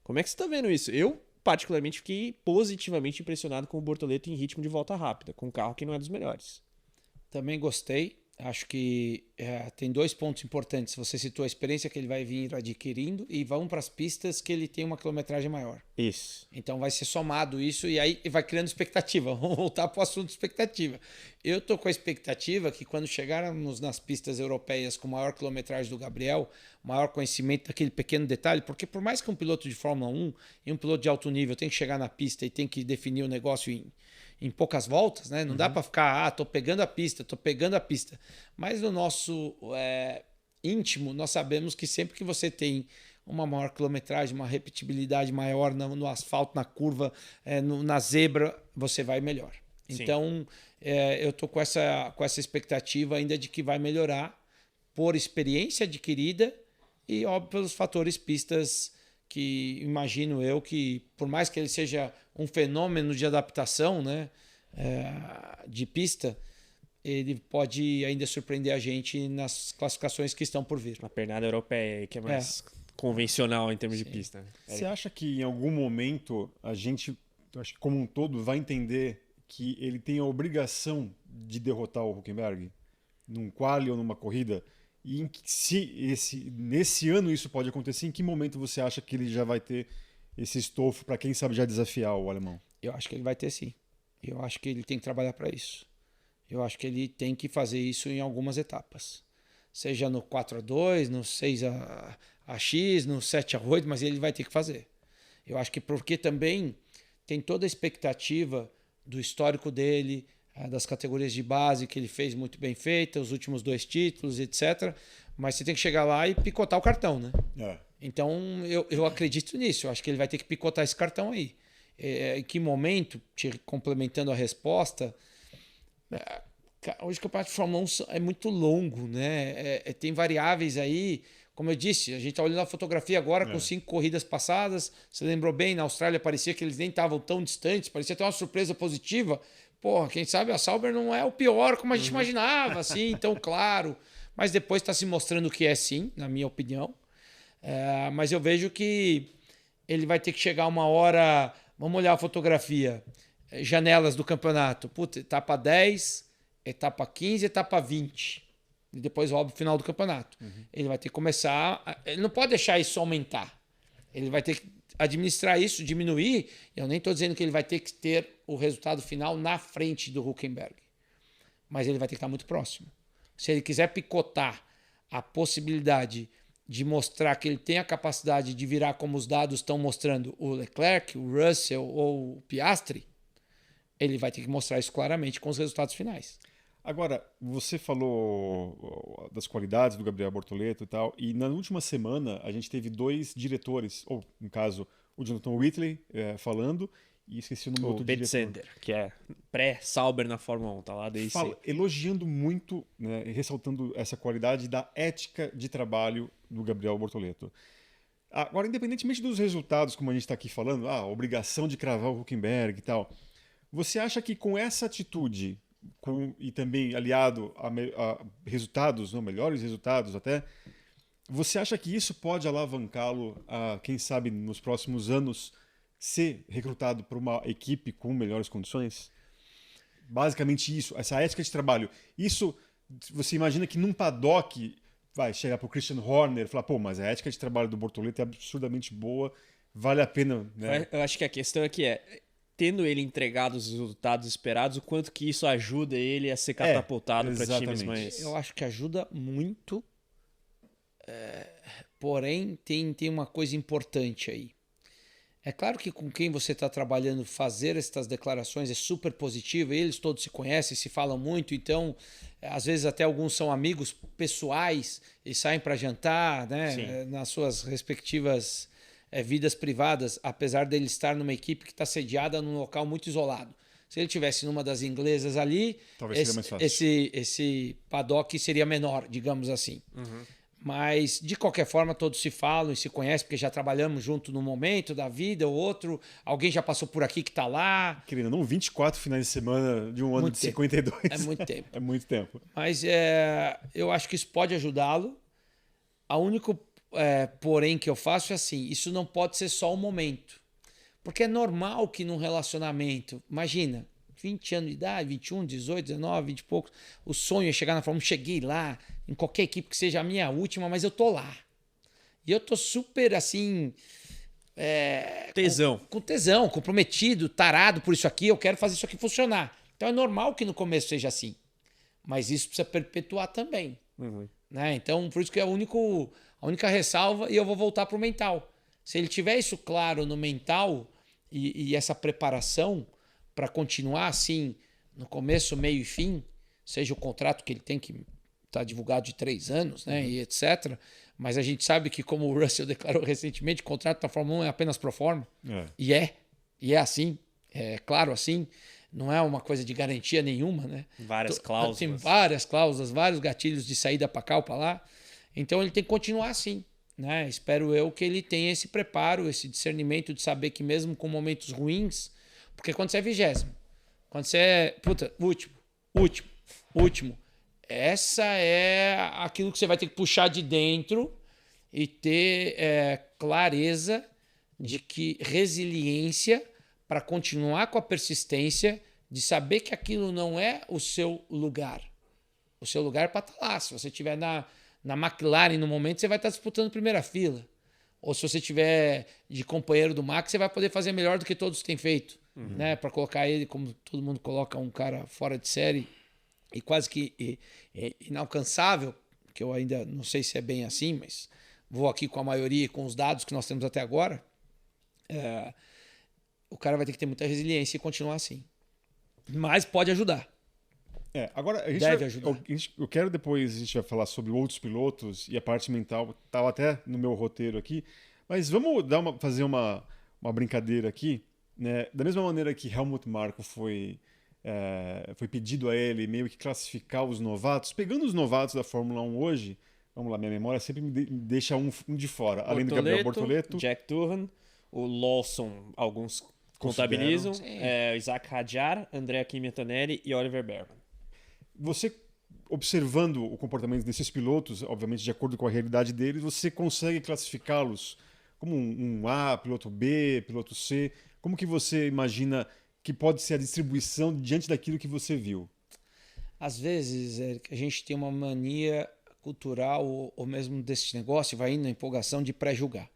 Como é que você está vendo isso? Eu, particularmente, fiquei positivamente impressionado com o Bortoleto em ritmo de volta rápida, com um carro que não é dos melhores. Também gostei. Acho que tem 2 pontos importantes. Você citou a experiência que ele vai vir adquirindo e vão para as pistas que ele tem uma quilometragem maior. Isso. Então vai ser somado isso e aí vai criando expectativa. Vamos voltar para o assunto expectativa. Eu estou com a expectativa que quando chegarmos nas pistas europeias com maior quilometragem do Gabriel, maior conhecimento daquele pequeno detalhe, porque por mais que um piloto de Fórmula 1 e um piloto de alto nível tem que chegar na pista e tem que definir o negócio em poucas voltas, né? Não dá para ficar, tô pegando a pista. Mas no nosso íntimo, nós sabemos que sempre que você tem uma maior quilometragem, uma repetibilidade maior no asfalto, na curva, na zebra, você vai melhor. Sim. Então, eu tô com essa expectativa ainda de que vai melhorar por experiência adquirida e, óbvio, pelos fatores pistas que imagino eu que, por mais que ele seja um fenômeno de adaptação, né, de pista, ele pode ainda surpreender a gente nas classificações que estão por vir. A pernada europeia, que é mais convencional em termos de pista. Né? Você acha que em algum momento a gente, acho que como um todo, vai entender que ele tem a obrigação de derrotar o Hülkenberg num quali ou numa corrida? E nesse ano isso pode acontecer, em que momento você acha que ele já vai ter esse estofo para, quem sabe, já desafiar o alemão? Eu acho que ele vai ter sim. Eu acho que ele tem que trabalhar para isso. Eu acho que ele tem que fazer isso em algumas etapas. Seja no 4-2, no 6-X, no 7-8, mas ele vai ter que fazer. Eu acho que porque também tem toda a expectativa do histórico dele, das categorias de base que ele fez muito bem feita, os últimos 2 títulos, etc. Mas você tem que chegar lá e picotar o cartão, né? Então, eu acredito nisso. Eu acho que ele vai ter que picotar esse cartão aí. Em que momento, te complementando a resposta, hoje o campeonato de Fórmula 1 é muito longo, né? Tem variáveis aí. Como eu disse, a gente está olhando a fotografia agora com 5 corridas passadas. Você lembrou bem, na Austrália parecia que eles nem estavam tão distantes, parecia ter uma surpresa positiva. Porra, quem sabe a Sauber não é o pior como a gente imaginava, assim, tão claro. Mas depois está se mostrando que é sim, na minha opinião. Mas eu vejo que ele vai ter que chegar uma hora... Vamos olhar a fotografia. Janelas do campeonato. Puta, etapa 10, etapa 15, etapa 20. E depois, óbvio, final do campeonato. Ele vai ter que começar... Ele não pode deixar isso aumentar. Ele vai ter que administrar isso, diminuir. Eu nem estou dizendo que ele vai ter que ter o resultado final na frente do Hülkenberg. Mas ele vai ter que estar muito próximo. Se ele quiser picotar a possibilidade de mostrar que ele tem a capacidade de virar como os dados estão mostrando o Leclerc, o Russell ou o Piastri, ele vai ter que mostrar isso claramente com os resultados finais. Agora, você falou das qualidades do Gabriel Bortoleto e tal, e na última semana a gente teve 2 diretores, ou no caso, o Jonathan Whitley falando, e esqueci o nome do O outro Pete diretor. Center, que é pré-Sauber na Fórmula 1, tá lá desde Elogiando muito, né, e ressaltando essa qualidade da ética de trabalho do Gabriel Bortoleto. Agora, independentemente dos resultados, como a gente está aqui falando, a obrigação de cravar o Hülkenberg e tal, você acha que com essa atitude, e também aliado a resultados, não, melhores resultados até, você acha que isso pode alavancá-lo a, quem sabe, nos próximos anos, ser recrutado por uma equipe com melhores condições? Basicamente isso, essa ética de trabalho. Isso, você imagina que num paddock vai chegar para o Christian Horner e falar, pô, mas a ética de trabalho do Bortoleto é absurdamente boa, vale a pena, né? Eu acho que a questão aqui tendo ele entregado os resultados esperados, o quanto que isso ajuda ele a ser catapultado para times mais... Eu acho que ajuda muito, porém tem uma coisa importante aí. É claro que com quem você está trabalhando fazer estas declarações é super positivo, eles todos se conhecem, se falam muito, então às vezes até alguns são amigos pessoais e saem para jantar, né, nas suas respectivas vidas privadas, apesar dele estar numa equipe que está sediada num local muito isolado. Se ele tivesse numa das inglesas ali, esse paddock seria menor, digamos assim. Uhum. Mas, de qualquer forma, todos se falam e se conhecem, porque já trabalhamos junto num momento da vida, ou outro, alguém já passou por aqui que está lá. Querendo ou não, 24 finais de semana de um ano Muito de tempo. 52. É muito tempo. É muito tempo. Mas eu acho que isso pode ajudá-lo. A único porém que eu faço é assim, isso não pode ser só um momento. Porque é normal que num relacionamento, imagina, 20 anos de idade, 21, 18, 19, 20 e poucos, o sonho é chegar na Fórmula 1, cheguei lá, em qualquer equipe que seja a minha última, mas eu tô lá. E eu tô super, assim... tesão. Com tesão, comprometido, tarado por isso aqui, eu quero fazer isso aqui funcionar. Então é normal que no começo seja assim. Mas isso precisa perpetuar também. Uhum. Né? Então, por isso que é a única ressalva, e eu vou voltar pro mental. Se ele tiver isso claro no mental e essa preparação para continuar assim, no começo, meio e fim, seja o contrato que ele tem que estar divulgado de 3 anos, né, e etc. Mas a gente sabe que, como o Russell declarou recentemente, o contrato da Fórmula 1 é apenas pro forma. E é assim, é claro assim, não é uma coisa de garantia nenhuma, né? Várias cláusulas. Tem várias cláusulas, vários gatilhos de saída para cá ou para lá. Então ele tem que continuar assim, né? Espero eu que ele tenha esse preparo, esse discernimento de saber que mesmo com momentos ruins, porque quando você é 20º, quando você é, último, essa é aquilo que você vai ter que puxar de dentro e ter clareza de que resiliência para continuar com a persistência de saber que aquilo não é o seu lugar. O seu lugar é para estar lá. Se você estiver na McLaren no momento, você vai estar disputando primeira fila. Ou se você estiver de companheiro do Max, você vai poder fazer melhor do que todos têm feito. Né? Para colocar ele, como todo mundo coloca, um cara fora de série e quase que inalcançável, que eu ainda não sei se é bem assim, mas vou aqui com a maioria e com os dados que nós temos até agora, o cara vai ter que ter muita resiliência e continuar assim. Mas pode ajudar. Agora Deve ajudar. Eu quero depois, a gente vai falar sobre outros pilotos e a parte mental, estava até no meu roteiro aqui, mas vamos fazer uma brincadeira aqui, né? Da mesma maneira que Helmut Marko foi pedido a ele meio que classificar os novatos, pegando os novatos da Fórmula 1 hoje, vamos lá, minha memória sempre me deixa um de fora, além do Gabriel Bortoleto, Jack Turhan, o Lawson, alguns contabilizam, Isaac Hadjar, Andrea Kimi Antonelli e Oliver Behrman. Você, observando o comportamento desses pilotos, obviamente de acordo com a realidade deles, você consegue classificá-los como um A, piloto B, piloto C? Como que você imagina que pode ser a distribuição diante daquilo que você viu? Às vezes, Eric, a gente tem uma mania cultural ou mesmo desse negócio, vai indo na empolgação de pré-julgar.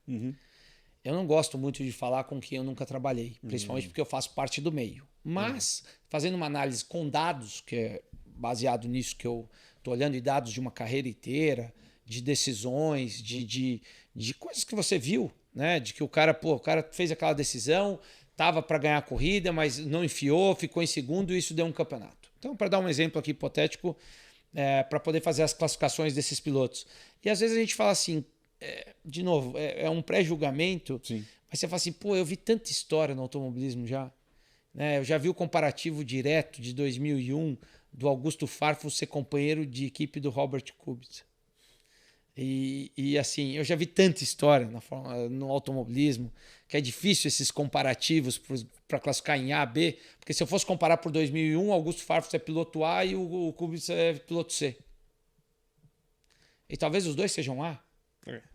Eu não gosto muito de falar com quem eu nunca trabalhei, principalmente porque eu faço parte do meio. Mas, fazendo uma análise com dados, que é baseado nisso que eu Tô olhando dados de uma carreira inteira, de decisões, de coisas que você viu, né? De que o cara fez aquela decisão, tava para ganhar a corrida, mas não enfiou, ficou em segundo e isso deu um campeonato. Então, para dar um exemplo aqui hipotético, para poder fazer as classificações desses pilotos. E às vezes a gente fala assim, de novo, é um pré-julgamento, mas você fala assim, pô, eu vi tanta história no automobilismo já. Né? Eu já vi o comparativo direto de 2001 do Augusto Farfus ser companheiro de equipe do Robert Kubica. E assim, eu já vi tanta história no automobilismo que é difícil esses comparativos para classificar em A, B, porque se eu fosse comparar por 2001, Augusto Farfus é piloto A e o Kubica é piloto C. E talvez os dois sejam A.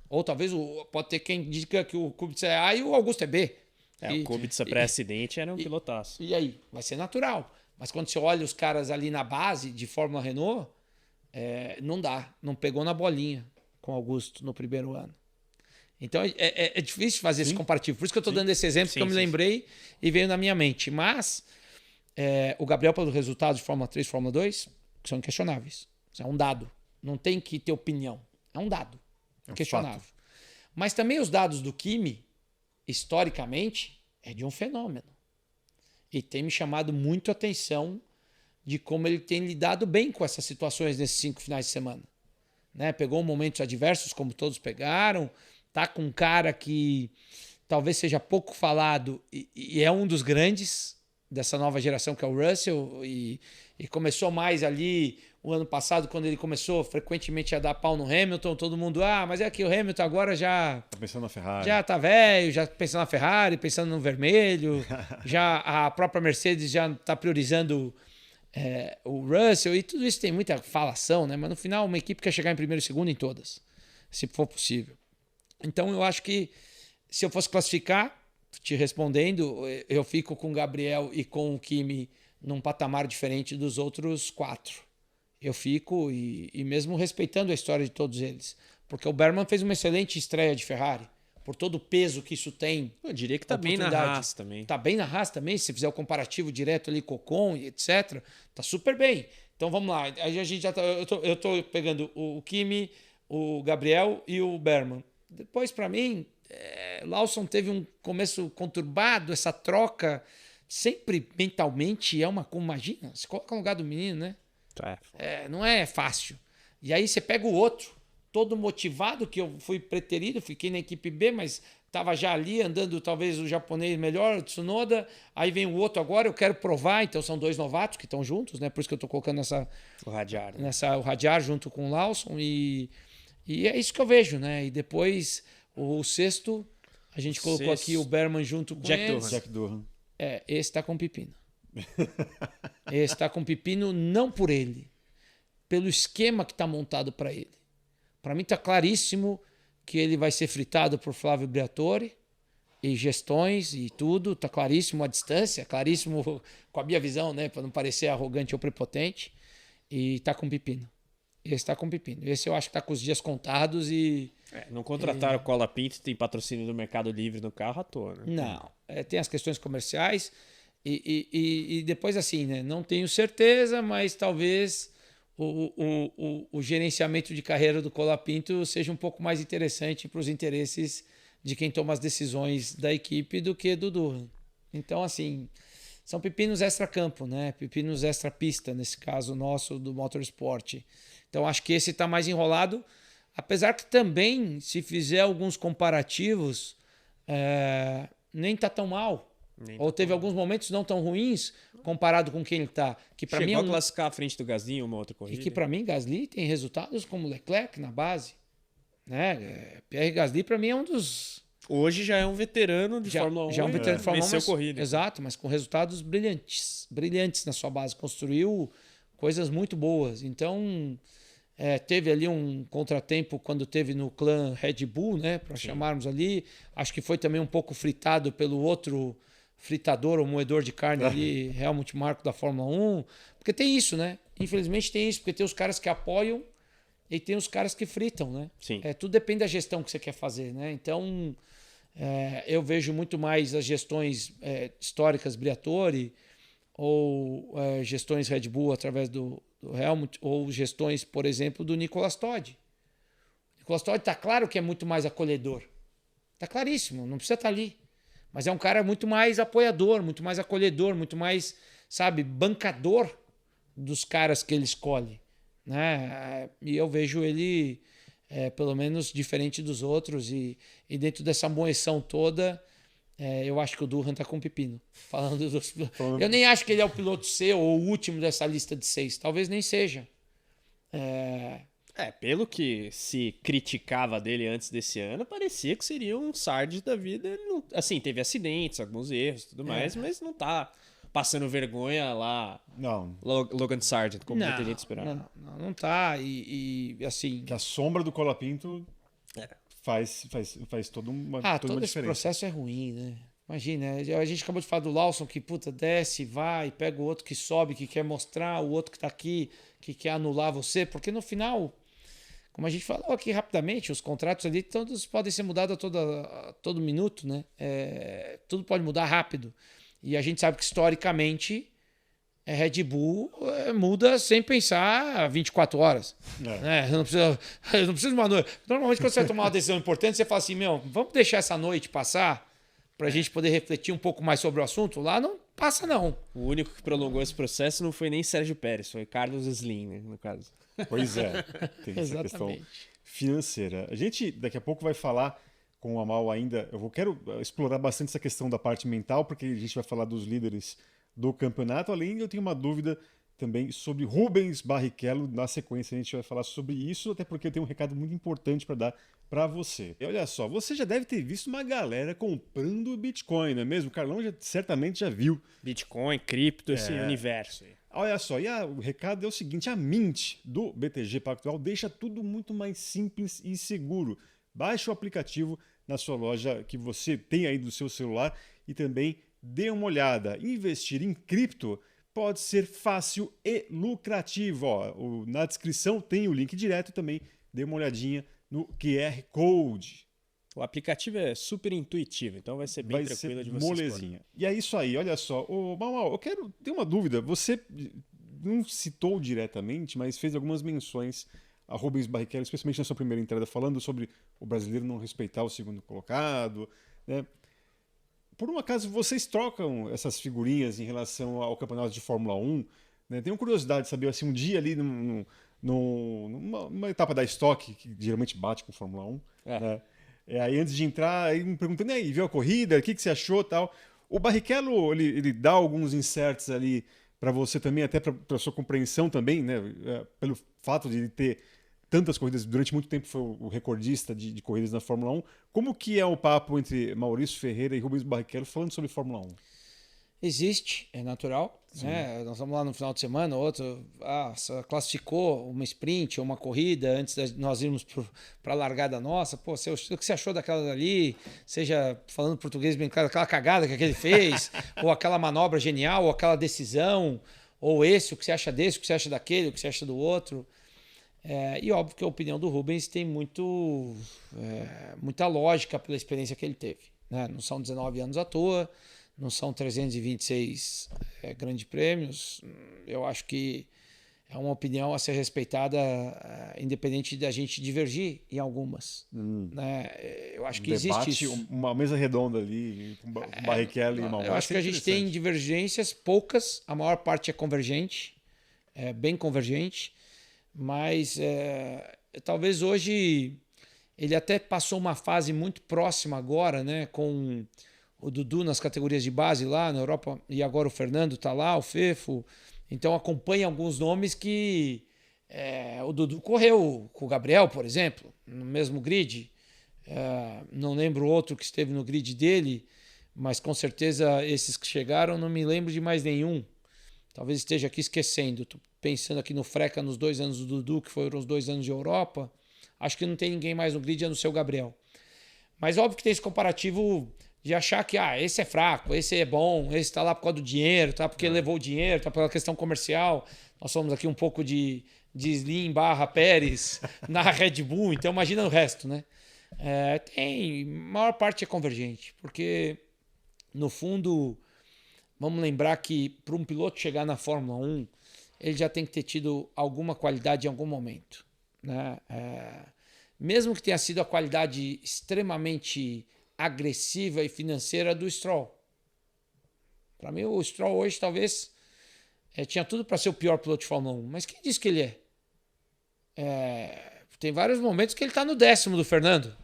Ou talvez pode ter quem diga que o Kubica é A e o Augusto é B. O Kubica pré-acidente era um pilotaço. E aí? Vai ser natural. Mas quando você olha os caras ali na base de Fórmula Renault, não dá. Não pegou na bolinha com Augusto no primeiro ano. Então é difícil fazer esse comparativo. Por isso que eu estou dando esse exemplo que eu me lembrei e veio na minha mente. Mas o Gabriel, pelos resultados de Fórmula 3 e Fórmula 2, que são inquestionáveis. Isso é um dado. Não tem que ter opinião. É um dado. Questionável. Fato. Mas também os dados do Kimi, historicamente, é de um fenômeno. E tem me chamado muito a atenção de como ele tem lidado bem com essas situações nesses 5 finais de semana. Né? Pegou momentos adversos, como todos pegaram, tá com um cara que talvez seja pouco falado e é um dos grandes dessa nova geração, que é o Russell, e começou mais ali o ano passado, quando ele começou frequentemente a dar pau no Hamilton, todo mundo, mas é que o Hamilton agora já... Tá pensando na Ferrari. Já tá velho, já pensando na Ferrari, pensando no vermelho, já a própria Mercedes já tá priorizando o Russell, e tudo isso tem muita falação, né? Mas no final uma equipe quer chegar em primeiro e segundo em todas, se for possível. Então eu acho que se eu fosse classificar, te respondendo, eu fico com o Gabriel e com o Kimi num patamar diferente dos outros 4. Eu fico, e mesmo respeitando a história de todos eles. Porque o Berman fez uma excelente estreia de Ferrari, por todo o peso que isso tem. Eu diria que tá bem na Haas também. Tá bem na Haas também, se fizer o comparativo direto ali com o Ocon e etc. Tá super bem. Então vamos lá. A gente já tá, eu tô pegando o Kimi, o Gabriel e o Berman. Depois, para mim, Lawson teve um começo conturbado, essa troca sempre mentalmente imagina, se coloca no lugar do menino, né? Não é fácil. E aí você pega o outro, todo motivado, que eu fui preterido, fiquei na equipe B, mas estava já ali andando talvez o japonês melhor, o Tsunoda, aí vem o outro agora, eu quero provar, então são 2 novatos que estão juntos, né? Por isso que eu estou colocando o Hadjar, né? o Hadjar junto com o Lawson, e é isso que eu vejo, né? E depois o sexto, a gente colocou aqui o Berman junto com Jack Durham. Esse está com pepino. Esse está com pepino não por ele, pelo esquema que está montado para ele. Para mim está claríssimo que ele vai ser fritado por Flávio Briatore e gestões e tudo. Está claríssimo a distância, claríssimo com a minha visão, né, para não parecer arrogante ou prepotente. E está com pepino. Esse está com pepino. Esse eu acho que está com os dias contados e... não contrataram o Cola Pinto, tem patrocínio do Mercado Livre no carro à toa, né? Não. Tem as questões comerciais e depois assim, né? Não tenho certeza, mas talvez o gerenciamento de carreira do Cola Pinto seja um pouco mais interessante para os interesses de quem toma as decisões da equipe do que do Durham. Então, assim, são pepinos extra-campo, né? Pepinos extra-pista, nesse caso nosso do Motorsport. Então, acho que esse está mais enrolado, apesar que também, se fizer alguns comparativos, nem está tão mal. Ou teve alguns momentos não tão ruins comparado com quem ele está. Chegou a classificar à frente do Gasly uma outra corrida. E que para mim, Gasly tem resultados como Leclerc na base. Né? Pierre Gasly para mim é um dos... Hoje já é um veterano de Fórmula 1. Já é um veterano de Fórmula 1. Venceu corrida. Exato, mas com resultados brilhantes. Brilhantes na sua base. Construiu coisas muito boas. Então... teve ali um contratempo quando teve no clã Red Bull, né, para chamarmos ali. Acho que foi também um pouco fritado pelo outro fritador ou moedor de carne ali, Helmut Marko da Fórmula 1. Porque tem isso, né? Infelizmente tem isso, porque tem os caras que apoiam e tem os caras que fritam, né? Sim. Tudo depende da gestão que você quer fazer, né? Então, eu vejo muito mais as gestões históricas, Briatore, ou gestões Red Bull através do Helmut, ou gestões, por exemplo, do Nicolas Todd. O Nicolas Todd está claro que é muito mais acolhedor. Está claríssimo, não precisa estar ali. Mas é um cara muito mais apoiador, muito mais acolhedor, muito mais, sabe, bancador dos caras que ele escolhe, né? E eu vejo ele, pelo menos, diferente dos outros. E dentro dessa moeção toda, eu acho que o Durham tá com pepino. Eu nem acho que ele é o piloto C ou o último dessa lista de 6. Talvez nem seja. Pelo que se criticava dele antes desse ano, parecia que seria um Sargent da vida. Ele não, assim, teve acidentes, alguns erros e tudo mais, mas não tá passando vergonha lá. Não. Logan Sargent, como muita gente esperava. Não tá. E assim. Que a sombra do Colapinto faz toda uma Todo esse diferença. processo é ruim, né? Imagina, a gente acabou de falar do Lawson que, desce, vai, pega o outro que sobe, que quer mostrar, o outro que tá aqui, que quer anular você, porque no final, como a gente falou aqui rapidamente, os contratos ali todos podem ser mudados a todo minuto, né? Tudo pode mudar rápido. E a gente sabe que historicamente Red Bull muda sem pensar 24 horas. Não precisa de uma noite. Normalmente, quando você vai tomar uma decisão importante, você fala assim: vamos deixar essa noite passar para a gente poder refletir um pouco mais sobre o assunto. Lá não passa, não. O único que prolongou esse processo não foi nem Sérgio Pérez, foi Carlos Slim, né, no caso. Pois é, tem essa questão financeira. A gente daqui a pouco vai falar com o Amal ainda. Quero explorar bastante essa questão da parte mental, porque a gente vai falar dos líderes do campeonato. Além, eu tenho uma dúvida também sobre Rubens Barrichello. Na sequência, a gente vai falar sobre isso, até porque eu tenho um recado muito importante para dar para você. E olha só, você já deve ter visto uma galera comprando Bitcoin, não é mesmo? O Carlão certamente já viu. Bitcoin, cripto, esse universo aí. Olha só, o recado é o seguinte: a Mint do BTG Pactual deixa tudo muito mais simples e seguro. Baixe o aplicativo na sua loja que você tem aí do seu celular e também dê uma olhada. Investir em cripto pode ser fácil e lucrativo. Na descrição tem o link direto, também dê uma olhadinha no QR Code. O aplicativo é super intuitivo, então vai ser bem tranquilo de você molezinha. explorar. E é isso aí, olha só. Mamal, eu quero ter uma dúvida. Você não citou diretamente, mas fez algumas menções a Rubens Barrichello, especialmente na sua primeira entrada, falando sobre o brasileiro não respeitar o segundo colocado, né? Por um acaso, vocês trocam essas figurinhas em relação ao campeonato de Fórmula 1? Né? Tenho curiosidade de saber, assim, um dia ali numa etapa da Stock, que geralmente bate com Fórmula 1, né? Aí antes de entrar, aí me perguntando, aí, viu a corrida, o que você achou tal? O Barrichello, ele dá alguns inserts ali para você também, até para sua compreensão também, né? Pelo fato de ele ter tantas corridas, durante muito tempo foi o recordista de corridas na Fórmula 1. Como que é o papo entre Maurício Ferreira e Rubens Barrichello falando sobre Fórmula 1? Existe, é natural. Né? Nós vamos lá no final de semana, outro classificou uma sprint ou uma corrida antes de nós irmos para a largada nossa. Pô, o que você achou daquela dali? Seja falando português bem claro, aquela cagada que ele fez, ou aquela manobra genial, ou aquela decisão, ou o que você acha desse, o que você acha daquele, o que você acha do outro. E óbvio que a opinião do Rubens tem muita lógica pela experiência que ele teve. Né? Não são 19 anos à toa, não são 326 grandes prêmios. Eu acho que é uma opinião a ser respeitada, independente da gente divergir em algumas. Né? Eu acho que existe isso. Uma mesa redonda ali, com Barrichello e Malmar. Eu acho que a gente tem divergências, poucas, a maior parte é convergente, bem convergente. Mas talvez hoje ele até passou uma fase muito próxima agora, né, com o Dudu nas categorias de base lá na Europa, e agora o Fernando está lá, o Fefo. Então acompanha alguns nomes que o Dudu correu com o Gabriel, por exemplo, no mesmo grid. Não lembro outro que esteve no grid dele, mas com certeza esses que chegaram não me lembro de mais nenhum. Talvez esteja aqui esquecendo. Estou pensando aqui no Freca nos 2 anos do Dudu, que foram os 2 anos de Europa. Acho que não tem ninguém mais no grid a não ser o Gabriel. Mas óbvio que tem esse comparativo de achar que esse é fraco, esse é bom, esse está lá por causa do dinheiro, tá porque levou o dinheiro, tá pela questão comercial. Nós somos aqui um pouco de Slim / Pérez na Red Bull, então imagina o resto, né? A maior parte é convergente, porque no fundo vamos lembrar que para um piloto chegar na Fórmula 1, ele já tem que ter tido alguma qualidade em algum momento, né? Mesmo que tenha sido a qualidade extremamente agressiva e financeira do Stroll. Para mim, o Stroll hoje talvez tinha tudo para ser o pior piloto de Fórmula 1. Mas quem disse que ele é? Tem vários momentos que ele está no 10º do Fernando.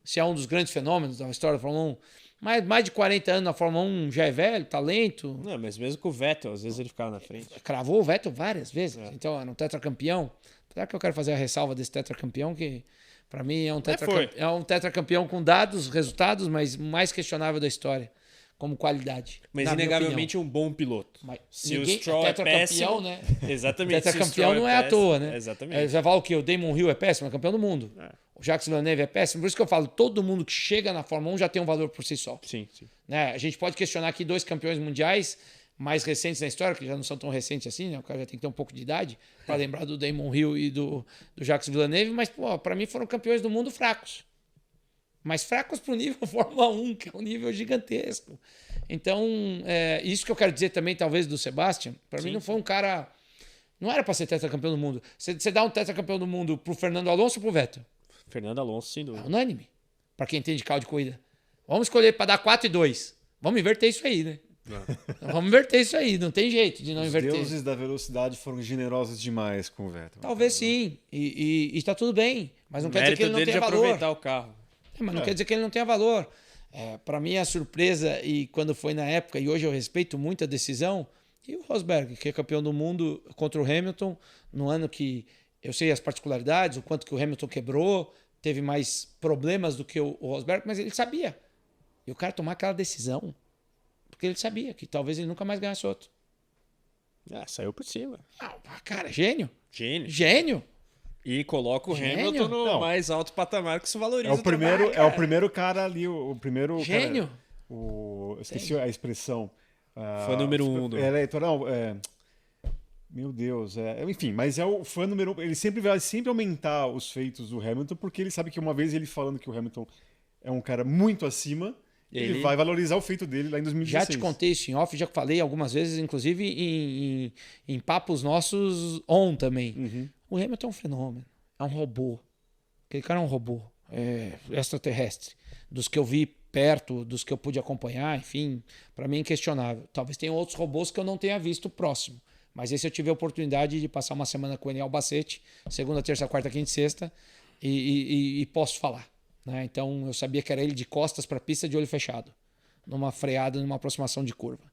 Se é um dos grandes fenômenos da história da Fórmula 1. Mas mais de 40 anos na Fórmula 1 já é velho, talento. Não, mas mesmo com o Vettel, às vezes ele ficava na frente. Cravou o Vettel várias vezes. Então, era um tetracampeão. Apesar que eu quero fazer a ressalva desse tetracampeão, que para mim é um tetracampeão com dados, resultados, mas mais questionável da história, como qualidade. Mas inegavelmente um bom piloto. Mas se o Stroll é péssimo, né? Exatamente. Tetracampeão não é à toa, né? Exatamente. Já fala o quê? O Damon Hill é péssimo, é campeão do mundo. O Jacques Villeneuve é péssimo. Por isso que eu falo, todo mundo que chega na Fórmula 1 já tem um valor por si só. Sim. Né? A gente pode questionar aqui 2 campeões mundiais mais recentes na história, que já não são tão recentes assim, né? O cara já tem que ter um pouco de idade para lembrar do Damon Hill e do Jacques Villeneuve, mas para mim foram campeões do mundo fracos. Mas fracos para o nível Fórmula 1, que é um nível gigantesco. Então, isso que eu quero dizer também, talvez, do Sebastian, para mim não foi um cara... Não era para ser tetracampeão do mundo. Você dá um tetracampeão do mundo pro Fernando Alonso ou pro Vettel? Fernando Alonso, sem dúvida. É unânime. Para quem entende carro de corrida. Vamos escolher para dar 4 e 2. Vamos inverter isso aí, né? Vamos inverter isso aí. Não tem jeito de não inverter. Os deuses da velocidade foram generosos demais com o Vettel. Talvez sim. E está tudo bem. Mas não quer dizer que ele não tenha valor. Aproveitar o carro. Mas não quer dizer que ele não tenha valor. Para mim, a surpresa, e quando foi na época, e hoje eu respeito muito a decisão, e o Rosberg, que é campeão do mundo contra o Hamilton, no ano que eu sei as particularidades, o quanto que o Hamilton quebrou, teve mais problemas do que o Rosberg, mas ele sabia. E o cara tomar aquela decisão, porque ele sabia que talvez ele nunca mais ganhasse outro. Saiu por cima. Cara, gênio. Gênio. E coloca o Hamilton no mais alto patamar que se valoriza. É o primeiro cara ali, o primeiro... Gênio. Cara, eu esqueci a expressão. Fã número 1. Meu Deus. Enfim, mas é o fã número 1. Ele sempre vai aumentar os feitos do Hamilton, porque ele sabe que uma vez ele falando que o Hamilton é um cara muito acima, ele vai valorizar o feito dele lá em 2016. Já te contei isso em off, já falei algumas vezes, inclusive em papos nossos on também. Uhum. O Hamilton é um fenômeno, é um robô. Aquele cara é um robô extraterrestre. Dos que eu vi perto, dos que eu pude acompanhar, enfim, para mim é inquestionável. Talvez tenha outros robôs que eu não tenha visto próximo. Mas esse eu tive a oportunidade de passar uma semana com ele em Albacete, segunda, terça, quarta, quinta e sexta, e posso falar. Né? Então eu sabia que era ele de costas para a pista de olho fechado, numa freada, numa aproximação de curva.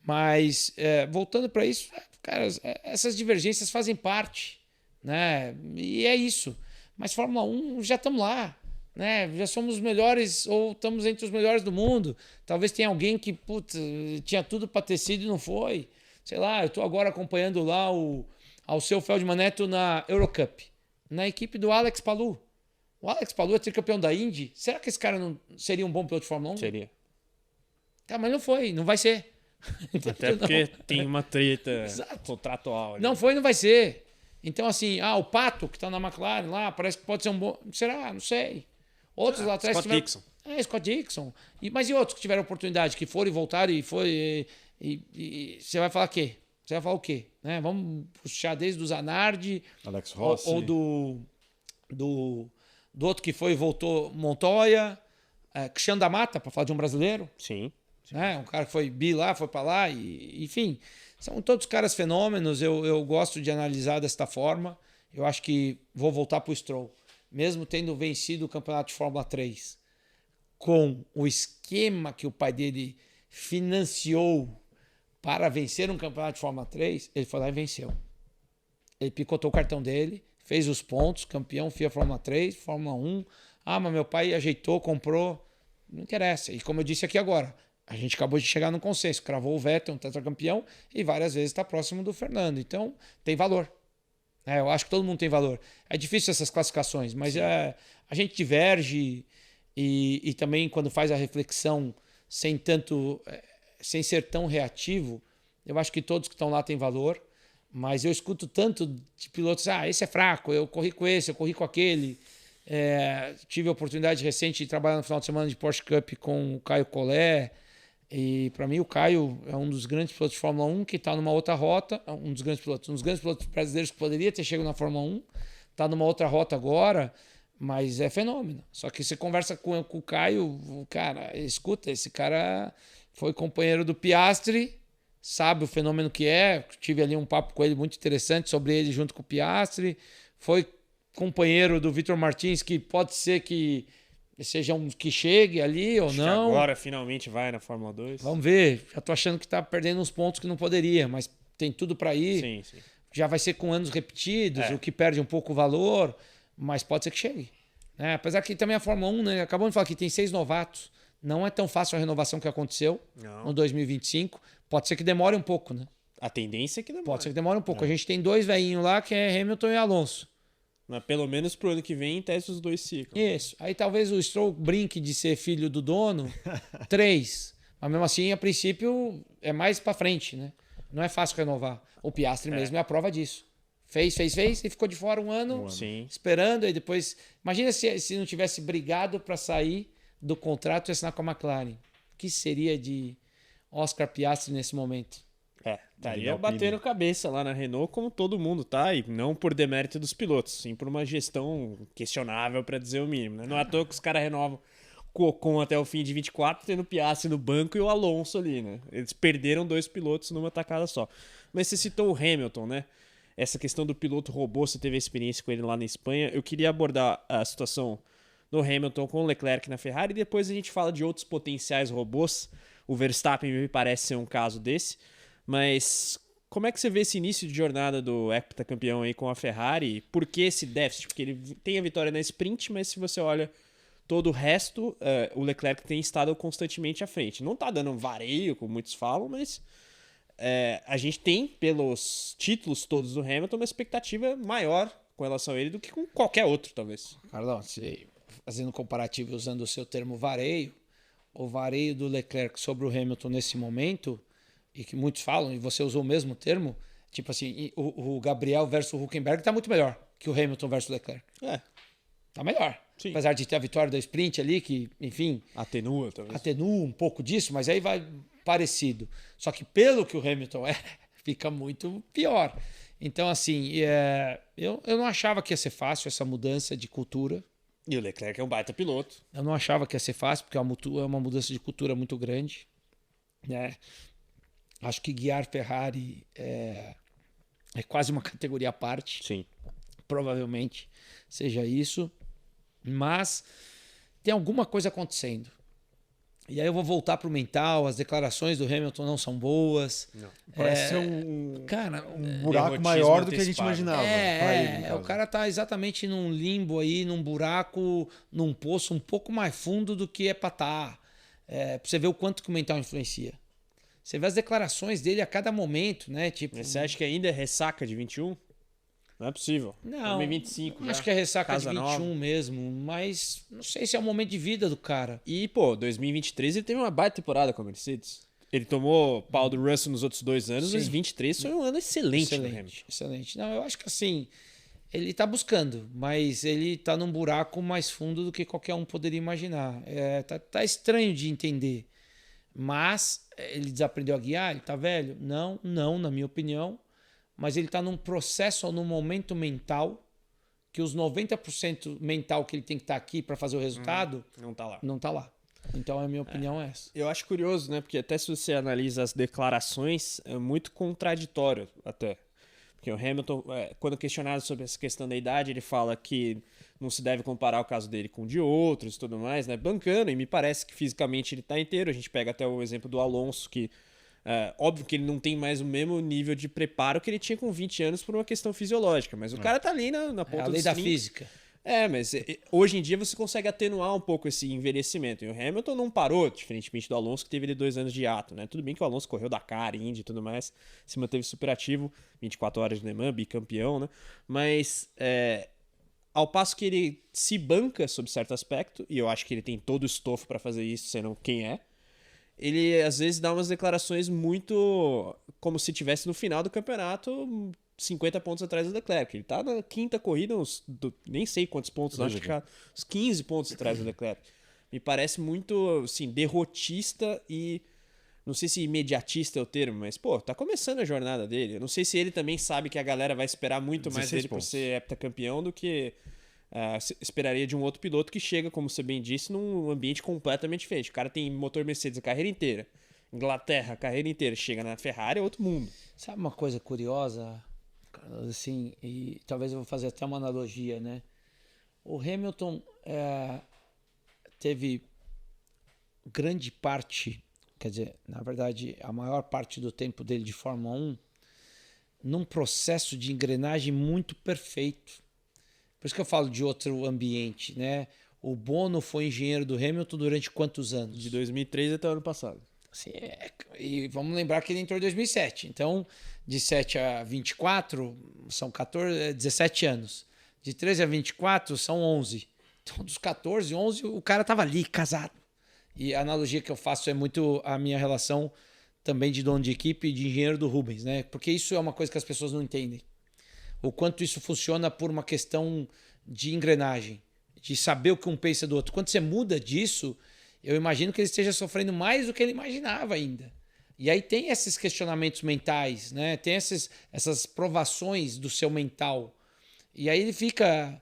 Mas voltando para isso, cara, essas divergências fazem parte, né? E é isso. Mas Fórmula 1 já estamos lá, né? Já somos os melhores ou estamos entre os melhores do mundo. Talvez tenha alguém que tinha tudo para ter sido e não foi. Sei lá, eu estou agora acompanhando lá o Alceu Feldman Neto na Eurocup, na equipe do Alex Palou. O Alex Palou é tricampeão da Indy. Será que esse cara não seria um bom piloto de Fórmula 1? Seria. Tá, mas não foi, não vai ser. Até porque tem uma treta contratual ali. Não foi, não vai ser. Então, assim, o Pato, que está na McLaren lá, parece que pode ser um bom... Será? Não sei. Outros lá atrás... Dixon. Scott Dixon. Mas e outros que tiveram oportunidade, que foram e voltaram e foi... E você vai falar o quê? Você vai falar o quê? Né? Vamos puxar desde o Zanardi... Alex Rossi. Ou do outro que foi e voltou, Montoya, Cristiano da Mata, para falar de um brasileiro. Sim. Né? Um cara que foi bi lá, foi para lá, enfim. São todos caras fenômenos, eu gosto de analisar desta forma. Eu acho que vou voltar para o Stroll. Mesmo tendo vencido o campeonato de Fórmula 3, com o esquema que o pai dele financiou para vencer um campeonato de Fórmula 3, ele foi lá e venceu. Ele picotou o cartão dele, fez os pontos, campeão FIA Fórmula 3, Fórmula 1. Mas meu pai ajeitou, comprou. Não interessa. E como eu disse aqui agora, a gente acabou de chegar num consenso. Cravou o Vettel, um tetracampeão, e várias vezes está próximo do Fernando. Então, tem valor. Eu acho que todo mundo tem valor. É difícil essas classificações, mas a gente diverge e também quando faz a reflexão sem ser tão reativo, eu acho que todos que estão lá têm valor. Mas eu escuto tanto de pilotos, esse é fraco, eu corri com esse, eu corri com aquele. Tive a oportunidade recente de trabalhar no final de semana de Porsche Cup com o Caio Collet. E para mim o Caio é um dos grandes pilotos de Fórmula 1 que está numa outra rota, um dos grandes pilotos brasileiros que poderia ter chegado na Fórmula 1, está numa outra rota agora, mas é fenômeno. Só que você conversa com o Caio, o cara, escuta, esse cara foi companheiro do Piastri, sabe o fenômeno que é, tive ali um papo com ele muito interessante sobre ele junto com o Piastri, foi companheiro do Vitor Martins, que pode ser que seja um que chegue ali ou Acho não. que agora finalmente vai na Fórmula 2. Vamos ver. Já tô achando que tá perdendo uns pontos que não poderia, mas tem tudo para ir. Sim, sim. Já vai ser com anos repetidos, É. o que perde um pouco o valor, mas pode ser que chegue. Né? Apesar que também a Fórmula 1, né? Acabamos de falar que tem 6 novatos. Não é tão fácil a renovação que aconteceu no 2025. Pode ser que demore um pouco, né? A tendência é que demora. Pode ser que demore um pouco. A gente tem 2 velhinhos lá, que é Hamilton e Alonso. Mas pelo menos pro ano que vem, em tese, os 2 ciclos. Isso. Aí talvez o Stroll brinque de ser filho do dono. 3. Mas mesmo assim, a princípio, é mais para frente, né? Não é fácil renovar. O Piastri mesmo é a prova disso. Fez e ficou de fora um ano. Sim. Esperando. Aí depois... Imagina se não tivesse brigado para sair do contrato e assinar com a McLaren. O que seria de Oscar Piastri nesse momento? Estaria batendo cabeça lá na Renault, como todo mundo tá, e não por demérito dos pilotos, sim por uma gestão questionável, para dizer o mínimo. Né? Não é à toa que os caras renovam o Ocon até o fim de 24, tendo o Piastri no banco e o Alonso ali, né? Eles perderam 2 pilotos numa tacada só. Mas você citou o Hamilton, né? Essa questão do piloto robô, você teve a experiência com ele lá na Espanha. Eu queria abordar a situação do Hamilton com o Leclerc na Ferrari, e depois a gente fala de outros potenciais robôs. O Verstappen me parece ser um caso desse. Mas como é que você vê esse início de jornada do heptacampeão aí com a Ferrari? Por que esse déficit? Porque ele tem a vitória na sprint, mas se você olha todo o resto, o Leclerc tem estado constantemente à frente. Não tá dando um vareio, como muitos falam, mas a gente tem, pelos títulos todos do Hamilton, uma expectativa maior com relação a ele do que com qualquer outro, talvez. Carlão, fazendo um comparativo usando o seu termo vareio, o vareio do Leclerc sobre o Hamilton nesse momento, e que muitos falam, e você usou o mesmo termo, tipo assim, o Gabriel versus o Hülkenberg tá muito melhor que o Hamilton versus o Leclerc. Tá melhor. Sim. Apesar de ter a vitória da sprint ali, que, enfim, Atenua, talvez. atenua um pouco disso, mas aí vai parecido. Só que pelo que o Hamilton fica muito pior. Então, assim, eu não achava que ia ser fácil essa mudança de cultura. E o Leclerc é um baita piloto. Eu não achava que ia ser fácil, porque é uma mudança de cultura muito grande. Né? Acho que guiar Ferrari é quase uma categoria à parte. Sim. Provavelmente seja isso. Mas tem alguma coisa acontecendo. E aí eu vou voltar pro mental. As declarações do Hamilton não são boas. Não. Parece ser um buraco derrotismo maior do que a gente antecipado. imaginava. pra ele, no O caso. cara tá exatamente num limbo aí, num buraco, num poço um pouco mais fundo do que é pra estar. Pra você ver o quanto que o mental influencia. Você vê as declarações dele a cada momento, né? Tipo, Mas você acha que ainda é ressaca de 21? Não é possível. não, 2025 já. acho que é ressaca Casa de 21 nova. mesmo, mas não sei se é o momento de vida do cara. E, pô, 2023 ele teve uma baita temporada com a Mercedes. Ele tomou pau do Russell nos outros 2 anos, Sim. mas 23 foi um ano excelente no Hamilton. Excelente. Não, eu acho que assim, ele tá buscando, mas ele tá num buraco mais fundo do que qualquer um poderia imaginar. Tá estranho de entender. Mas ele desaprendeu a guiar, ele tá velho? Não, na minha opinião. Mas ele tá num processo ou num momento mental que os 90% mental que ele tem que estar aqui para fazer o resultado Não tá lá. não tá lá. Então a minha opinião é essa. Eu acho curioso, né? Porque até se você analisa as declarações, é muito contraditório até. Porque o Hamilton, quando questionado sobre essa questão da idade, ele fala que não se deve comparar o caso dele com o de outros e tudo mais, né? Bancando, e me parece que fisicamente ele tá inteiro. A gente pega até o exemplo do Alonso, que óbvio que ele não tem mais o mesmo nível de preparo que ele tinha com 20 anos por uma questão fisiológica, mas o cara tá ali na ponta É a dos lei da 30. física. Mas hoje em dia você consegue atenuar um pouco esse envelhecimento. E o Hamilton não parou, diferentemente do Alonso, que teve ele 2 anos de hiato, né? Tudo bem que o Alonso correu Dakar, Indy e tudo mais, se manteve super ativo, 24 horas de Le Mans, bicampeão, né? Mas ao passo que ele se banca sob certo aspecto, e eu acho que ele tem todo o estofo para fazer isso, sendo quem é, ele às vezes dá umas declarações muito como se tivesse no final do campeonato 50 pontos atrás do Leclerc. Ele tá na quinta corrida, nem sei quantos pontos, acho que já uns 15 pontos atrás do Leclerc. Me parece muito assim, derrotista e não sei se imediatista é o termo, mas, pô, tá começando a jornada dele. Eu não sei se ele também sabe que a galera vai esperar muito mais 16 dele por pontos. ser heptacampeão do que esperaria de um outro piloto que chega, como você bem disse, num ambiente completamente diferente. O cara tem motor Mercedes a carreira inteira. Inglaterra, a carreira inteira. Chega na Ferrari, é outro mundo. Sabe uma coisa curiosa, Carlos, assim, e talvez eu vou fazer até uma analogia, né? O Hamilton teve grande parte, quer dizer, na verdade, a maior parte do tempo dele de Fórmula 1 num processo de engrenagem muito perfeito. Por isso que eu falo de outro ambiente, né? O Bono foi engenheiro do Hamilton durante quantos anos? De 2003 até o ano passado. Assim, e vamos lembrar que ele entrou em 2007. Então, de 7 a 24 são 17 anos. De 13 a 24 são 11. Então, dos 14, 11, o cara estava ali, casado. E a analogia que eu faço é muito a minha relação também de dono de equipe e de engenheiro do Rubens, né? Porque isso é uma coisa que as pessoas não entendem. O quanto isso funciona por uma questão de engrenagem, de saber o que um pensa do outro. Quando você muda disso, eu imagino que ele esteja sofrendo mais do que ele imaginava ainda. E aí tem esses questionamentos mentais, né? Tem essas provações do seu mental. E aí ele fica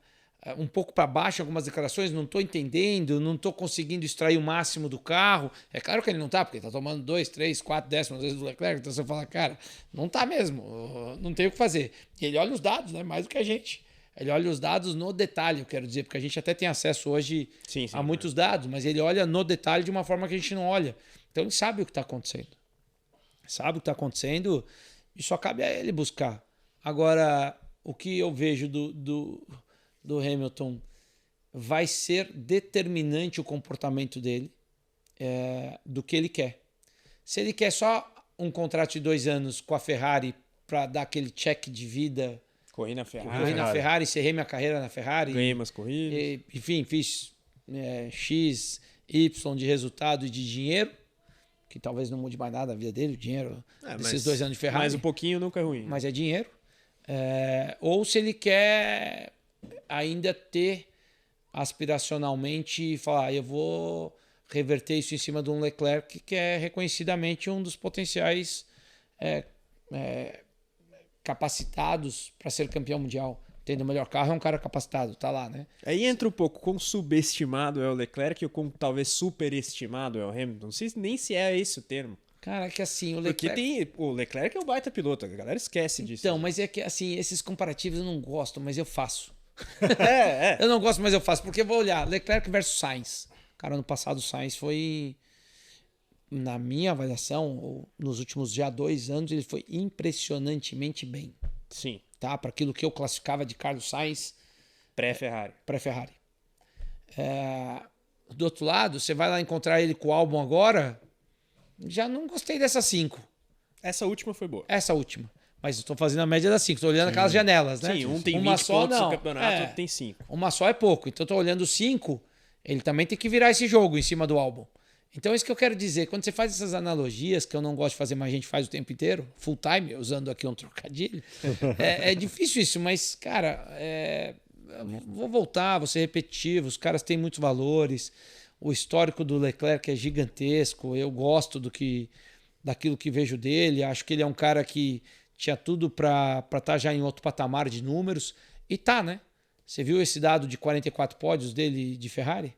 um pouco para baixo em algumas declarações, não estou entendendo, não estou conseguindo extrair o máximo do carro. É claro que ele não está, porque está tomando 2, 3, 4 décimos às vezes do Leclerc, então você fala, cara, não está mesmo, não tem o que fazer. E ele olha os dados, né? Mais do que a gente. Ele olha os dados no detalhe, eu quero dizer, porque a gente até tem acesso hoje a muitos dados, mas ele olha no detalhe de uma forma que a gente não olha. Então ele sabe o que está acontecendo. Sabe o que está acontecendo e só cabe a ele buscar. Agora, o que eu vejo do Hamilton vai ser determinante o comportamento dele do que ele quer. Se ele quer só um contrato de 2 anos com a Ferrari para dar aquele check de vida, Corri na Ferrari. corri na Ferrari, encerrei minha carreira na Ferrari. Ganhei umas corridas. Enfim, fiz X, Y de resultado e de dinheiro, que talvez não mude mais nada a vida dele, o dinheiro desses 2 anos de Ferrari. Mas um pouquinho nunca é ruim. Mas é dinheiro. Ou se ele quer ainda ter aspiracionalmente falar, eu vou reverter isso em cima de um Leclerc que é reconhecidamente um dos potenciais capacitados para ser campeão mundial. Tendo o melhor carro, é um cara capacitado, tá lá, né? Aí entra um pouco quão subestimado é o Leclerc ou quão talvez superestimado é o Hamilton. Não sei nem se é esse o termo. Cara, é que assim, o Porque Leclerc... o Leclerc é um baita piloto, a galera esquece disso. Então, mas é que assim, esses comparativos eu não gosto, mas eu faço. É. Eu não gosto, mas eu faço, porque eu vou olhar Leclerc versus Sainz. Cara, ano passado o Sainz foi, na minha avaliação, nos últimos já 2 anos, ele foi impressionantemente bem. Sim. Tá? Para aquilo que eu classificava de Carlos Sainz Pré-Ferrari. pré-Ferrari. Do outro lado, você vai lá encontrar ele com o Albon agora, já não gostei dessas 5. Essa última foi boa. Essa última. Mas estou fazendo a média das 5, estou olhando aquelas janelas, né? Sim, um tem uma 20 só, pontos não. no campeonato, outro tem 5. Uma só é pouco. Então, estou olhando 5, ele também tem que virar esse jogo em cima do Albon. Então, é isso que eu quero dizer. Quando você faz essas analogias, que eu não gosto de fazer, mas a gente faz o tempo inteiro, full time, usando aqui um trocadilho, é difícil isso, mas, cara, vou voltar, vou ser repetitivo, os caras têm muitos valores, o histórico do Leclerc é gigantesco, eu gosto daquilo que vejo dele, acho que ele é um cara que tinha tudo para estar já em outro patamar de números, e tá, né? Você viu esse dado de 44 pódios dele de Ferrari?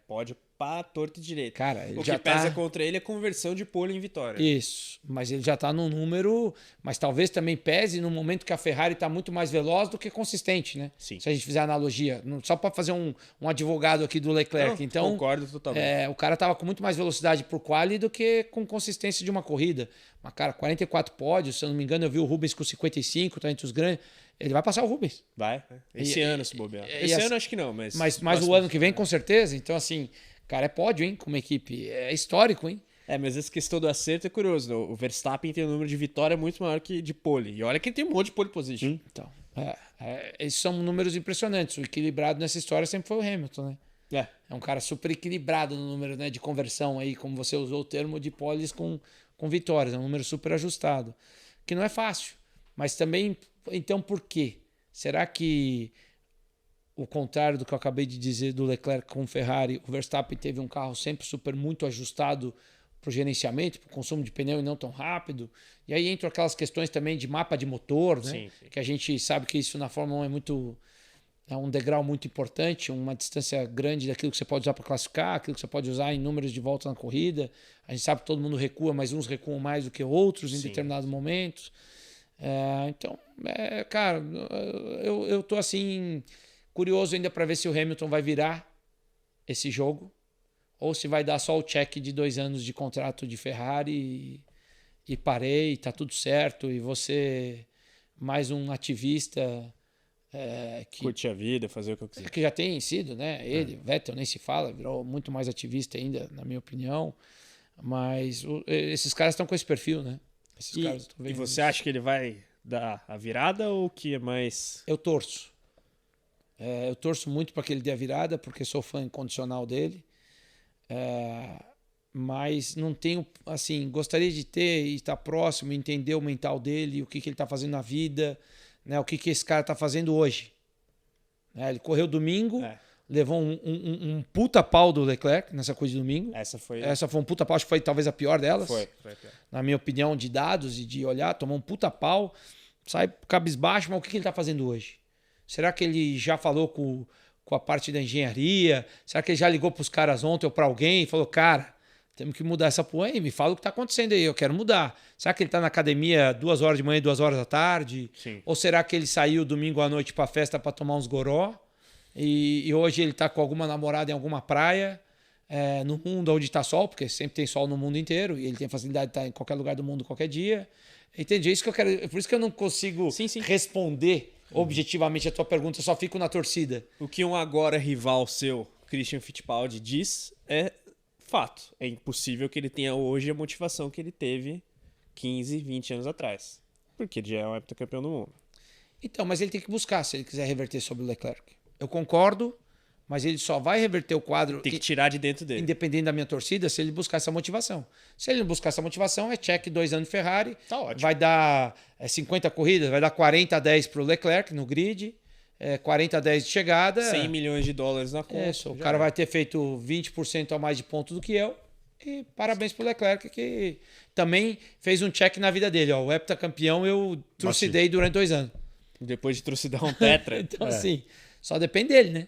Pódio pra torto e direito. Cara, ele o já que pesa tá... contra ele é conversão de pole em vitória. Isso, mas ele já está num número, mas talvez também pese no momento que a Ferrari está muito mais veloz do que consistente, né? Sim. Se a gente fizer analogia, só para fazer um advogado aqui do Leclerc. Não, então, concordo totalmente. o cara estava com muito mais velocidade por quali do que com consistência de uma corrida. Mas, cara, 44 pódios, se eu não me engano, eu vi o Rubens com 55, tá entre os grandes. Ele vai passar o Rubens. Vai. Esse ano, se bobear. Esse ano acho que não, mas... Mas o ano que vem, com certeza. Então, assim, cara, é pódio, hein, como equipe. É histórico, hein? Mas essa questão do acerto é curioso. Né? O Verstappen tem um número de vitória muito maior que de pole. E olha que ele tem um monte de pole position. Então, esses são números impressionantes. O equilibrado nessa história sempre foi o Hamilton, né? É um cara super equilibrado no número, né, de conversão aí, como você usou o termo, de poles com vitórias. É um número super ajustado. Que não é fácil. Mas também, então por quê? Será que, o contrário do que eu acabei de dizer do Leclerc com o Ferrari, o Verstappen teve um carro sempre super muito ajustado o gerenciamento, para o consumo de pneu e não tão rápido. E aí entram aquelas questões também de mapa de motor, né? Sim. Que a gente sabe que isso na Fórmula 1 é um degrau muito importante, uma distância grande daquilo que você pode usar para classificar, aquilo que você pode usar em números de voltas na corrida. A gente sabe que todo mundo recua, mas uns recuam mais do que outros em determinados momentos. Então, cara, eu tô assim curioso ainda para ver se o Hamilton vai virar esse jogo ou se vai dar só o check de 2 anos de contrato de Ferrari e parei, tá tudo certo, e você mais um ativista Curte a vida, fazer o que eu quiser. que já tem sido, né? Ele, Vettel nem se fala, virou muito mais ativista ainda, na minha opinião. Mas esses caras estão com esse perfil, né? Esses caras estão E vendo você isso. acha que ele vai dar a virada ou que é mais... Eu torço. Eu torço muito para que ele dê a virada, porque sou fã incondicional dele. Mas não tenho, assim, gostaria de ter e estar próximo, entender o mental dele, o que ele está fazendo na vida, né? O que esse cara está fazendo hoje. Ele correu domingo, levou um puta pau do Leclerc nessa coisa de domingo. Essa foi um puta pau, acho que foi talvez a pior delas. Foi pior. Na minha opinião, de dados e de olhar, tomou um puta pau, sai cabisbaixo, mas o que ele está fazendo hoje? Será que ele já falou com a parte da engenharia? Será que ele já ligou para os caras ontem ou para alguém e falou, cara, temos que mudar essa porra aí, me fala o que está acontecendo aí, eu quero mudar. Será que ele está na academia 2 horas de manhã e 2 horas da tarde? Sim. Ou será que ele saiu domingo à noite para festa para tomar uns goró e hoje ele está com alguma namorada em alguma praia, no mundo onde está sol, porque sempre tem sol no mundo inteiro e ele tem facilidade de estar em qualquer lugar do mundo qualquer dia. Entendi, é isso que eu quero, por isso que eu não consigo responder objetivamente a tua pergunta, eu só fico na torcida. O que um agora rival seu, Christian Fittipaldi, diz é fato. É impossível que ele tenha hoje a motivação que ele teve 15, 20 anos atrás. Porque ele já é um heptacampeão do mundo. Então, mas ele tem que buscar se ele quiser reverter sobre o Leclerc. Eu concordo, mas ele só vai reverter o quadro... Tem que tirar de dentro dele. Independente da minha torcida, se ele buscar essa motivação. Se ele não buscar essa motivação, é check 2 anos de Ferrari. Tá ótimo. Vai dar 50 corridas, vai dar 40-10 para o Leclerc no grid, 40-10 de chegada. 100 milhões de dólares na conta. Isso, o cara vai ter feito 20% a mais de ponto do que eu. E parabéns pro Leclerc, que também fez um check na vida dele. O heptacampeão eu trucidei durante 2 anos. Depois de trucidar um tetra. Então, assim, só depende dele, né?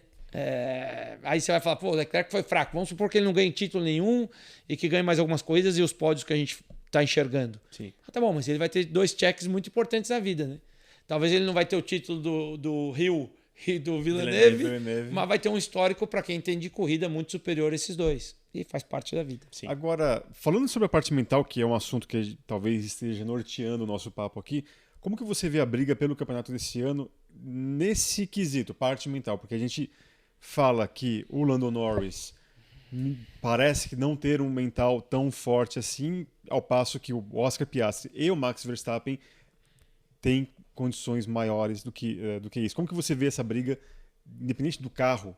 Aí você vai falar, pô, o Leclerc foi fraco. Vamos supor que ele não ganhe título nenhum e que ganhe mais algumas coisas e os pódios que a gente tá enxergando. Sim. Tá bom, mas ele vai ter 2 checks muito importantes na vida, né? Talvez ele não vai ter o título do Rio e do Villeneuve, mas vai ter um histórico para quem entende de corrida muito superior a esses 2. E faz parte da vida. Sim. Agora, falando sobre a parte mental, que é um assunto que talvez esteja norteando o nosso papo aqui, como que você vê a briga pelo campeonato desse ano nesse quesito, parte mental? Porque a gente fala que o Lando Norris parece que não ter um mental tão forte assim, ao passo que o Oscar Piastri e o Max Verstappen têm condições maiores do que isso. Como que você vê essa briga, independente do carro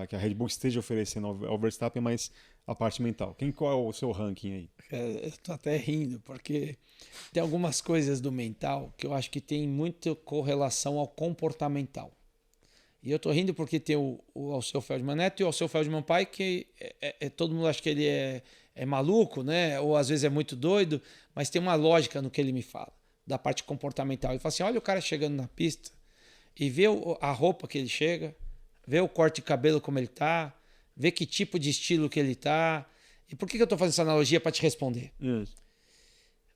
que a Red Bull esteja oferecendo ao Verstappen, mas a parte mental? Qual é o seu ranking aí? Eu tô até rindo, porque tem algumas coisas do mental que eu acho que tem muita correlação ao comportamental. E eu tô rindo porque tem o Alceu Feldman Neto e o Alceu Feldman pai, que todo mundo acha que ele é maluco, né? Ou às vezes é muito doido, mas tem uma lógica no que ele me fala, da parte comportamental. Ele fala assim, olha o cara chegando na pista e vê a roupa que ele chega, vê o corte de cabelo como ele tá, vê que tipo de estilo que ele tá. E por que eu tô fazendo essa analogia para te responder?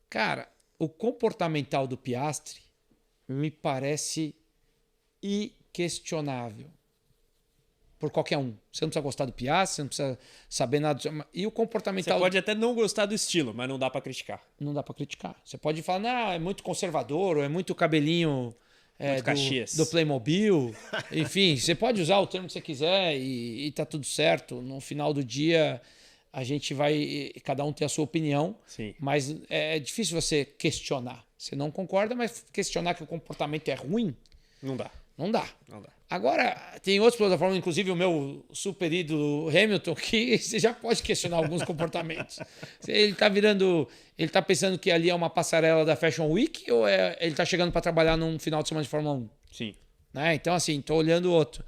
Cara, o comportamental do Piastri me parece inquestionável por qualquer um. Você não precisa gostar do Piastri, você não precisa saber nada. E o comportamental... Você pode até não gostar do estilo, mas não dá pra criticar. Não dá pra criticar. Você pode falar, não, é muito conservador, ou é muito cabelinho do Playmobil. Enfim, você pode usar o termo que você quiser e tá tudo certo. No final do dia, a gente vai... Cada um tem a sua opinião. Sim. Mas é difícil você questionar. Você não concorda, mas questionar que o comportamento é ruim... Não dá. Não dá. Não dá. Agora, tem outras plataformas, inclusive o meu super ídolo Hamilton, que você já pode questionar alguns comportamentos. Ele tá pensando que ali é uma passarela da Fashion Week ou ele tá chegando para trabalhar num final de semana de Fórmula 1? Sim. Né? Então, assim, tô olhando outro.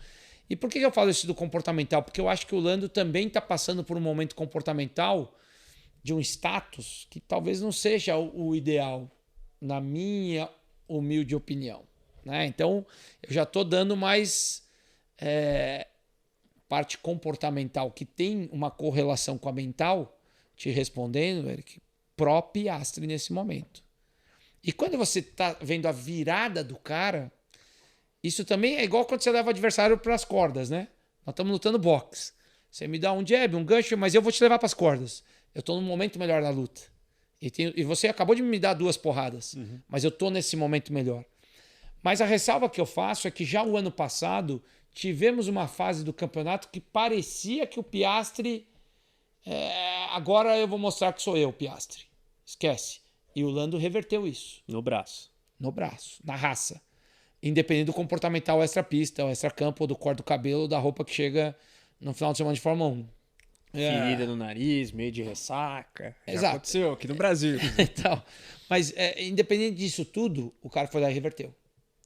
E por que eu falo isso do comportamental? Porque eu acho que o Lando também tá passando por um momento comportamental de um status que talvez não seja o ideal, na minha humilde opinião, né? Então, eu já estou dando mais parte comportamental, que tem uma correlação com a mental, te respondendo, Eric, pró-Piastri nesse momento. E quando você está vendo a virada do cara, isso também é igual quando você leva o adversário para as cordas, né? Nós estamos lutando boxe. Você me dá um jab, um gancho, mas eu vou te levar para as cordas. Eu estou num momento melhor na luta. E você acabou de me dar 2 porradas, mas eu estou nesse momento melhor. Mas a ressalva que eu faço é que já o ano passado tivemos uma fase do campeonato que parecia que o Piastri... agora eu vou mostrar que sou eu, Piastri. Esquece. E o Lando reverteu isso. No braço. No braço, na raça. Independente do comportamental extra-pista, ou extra-campo, ou do corte do cabelo, ou da roupa que chega no final de semana de Fórmula 1. Ferida no nariz, meio de ressaca. Já Exato. aconteceu aqui no Brasil. Então, mas independente disso tudo, o cara foi lá e reverteu.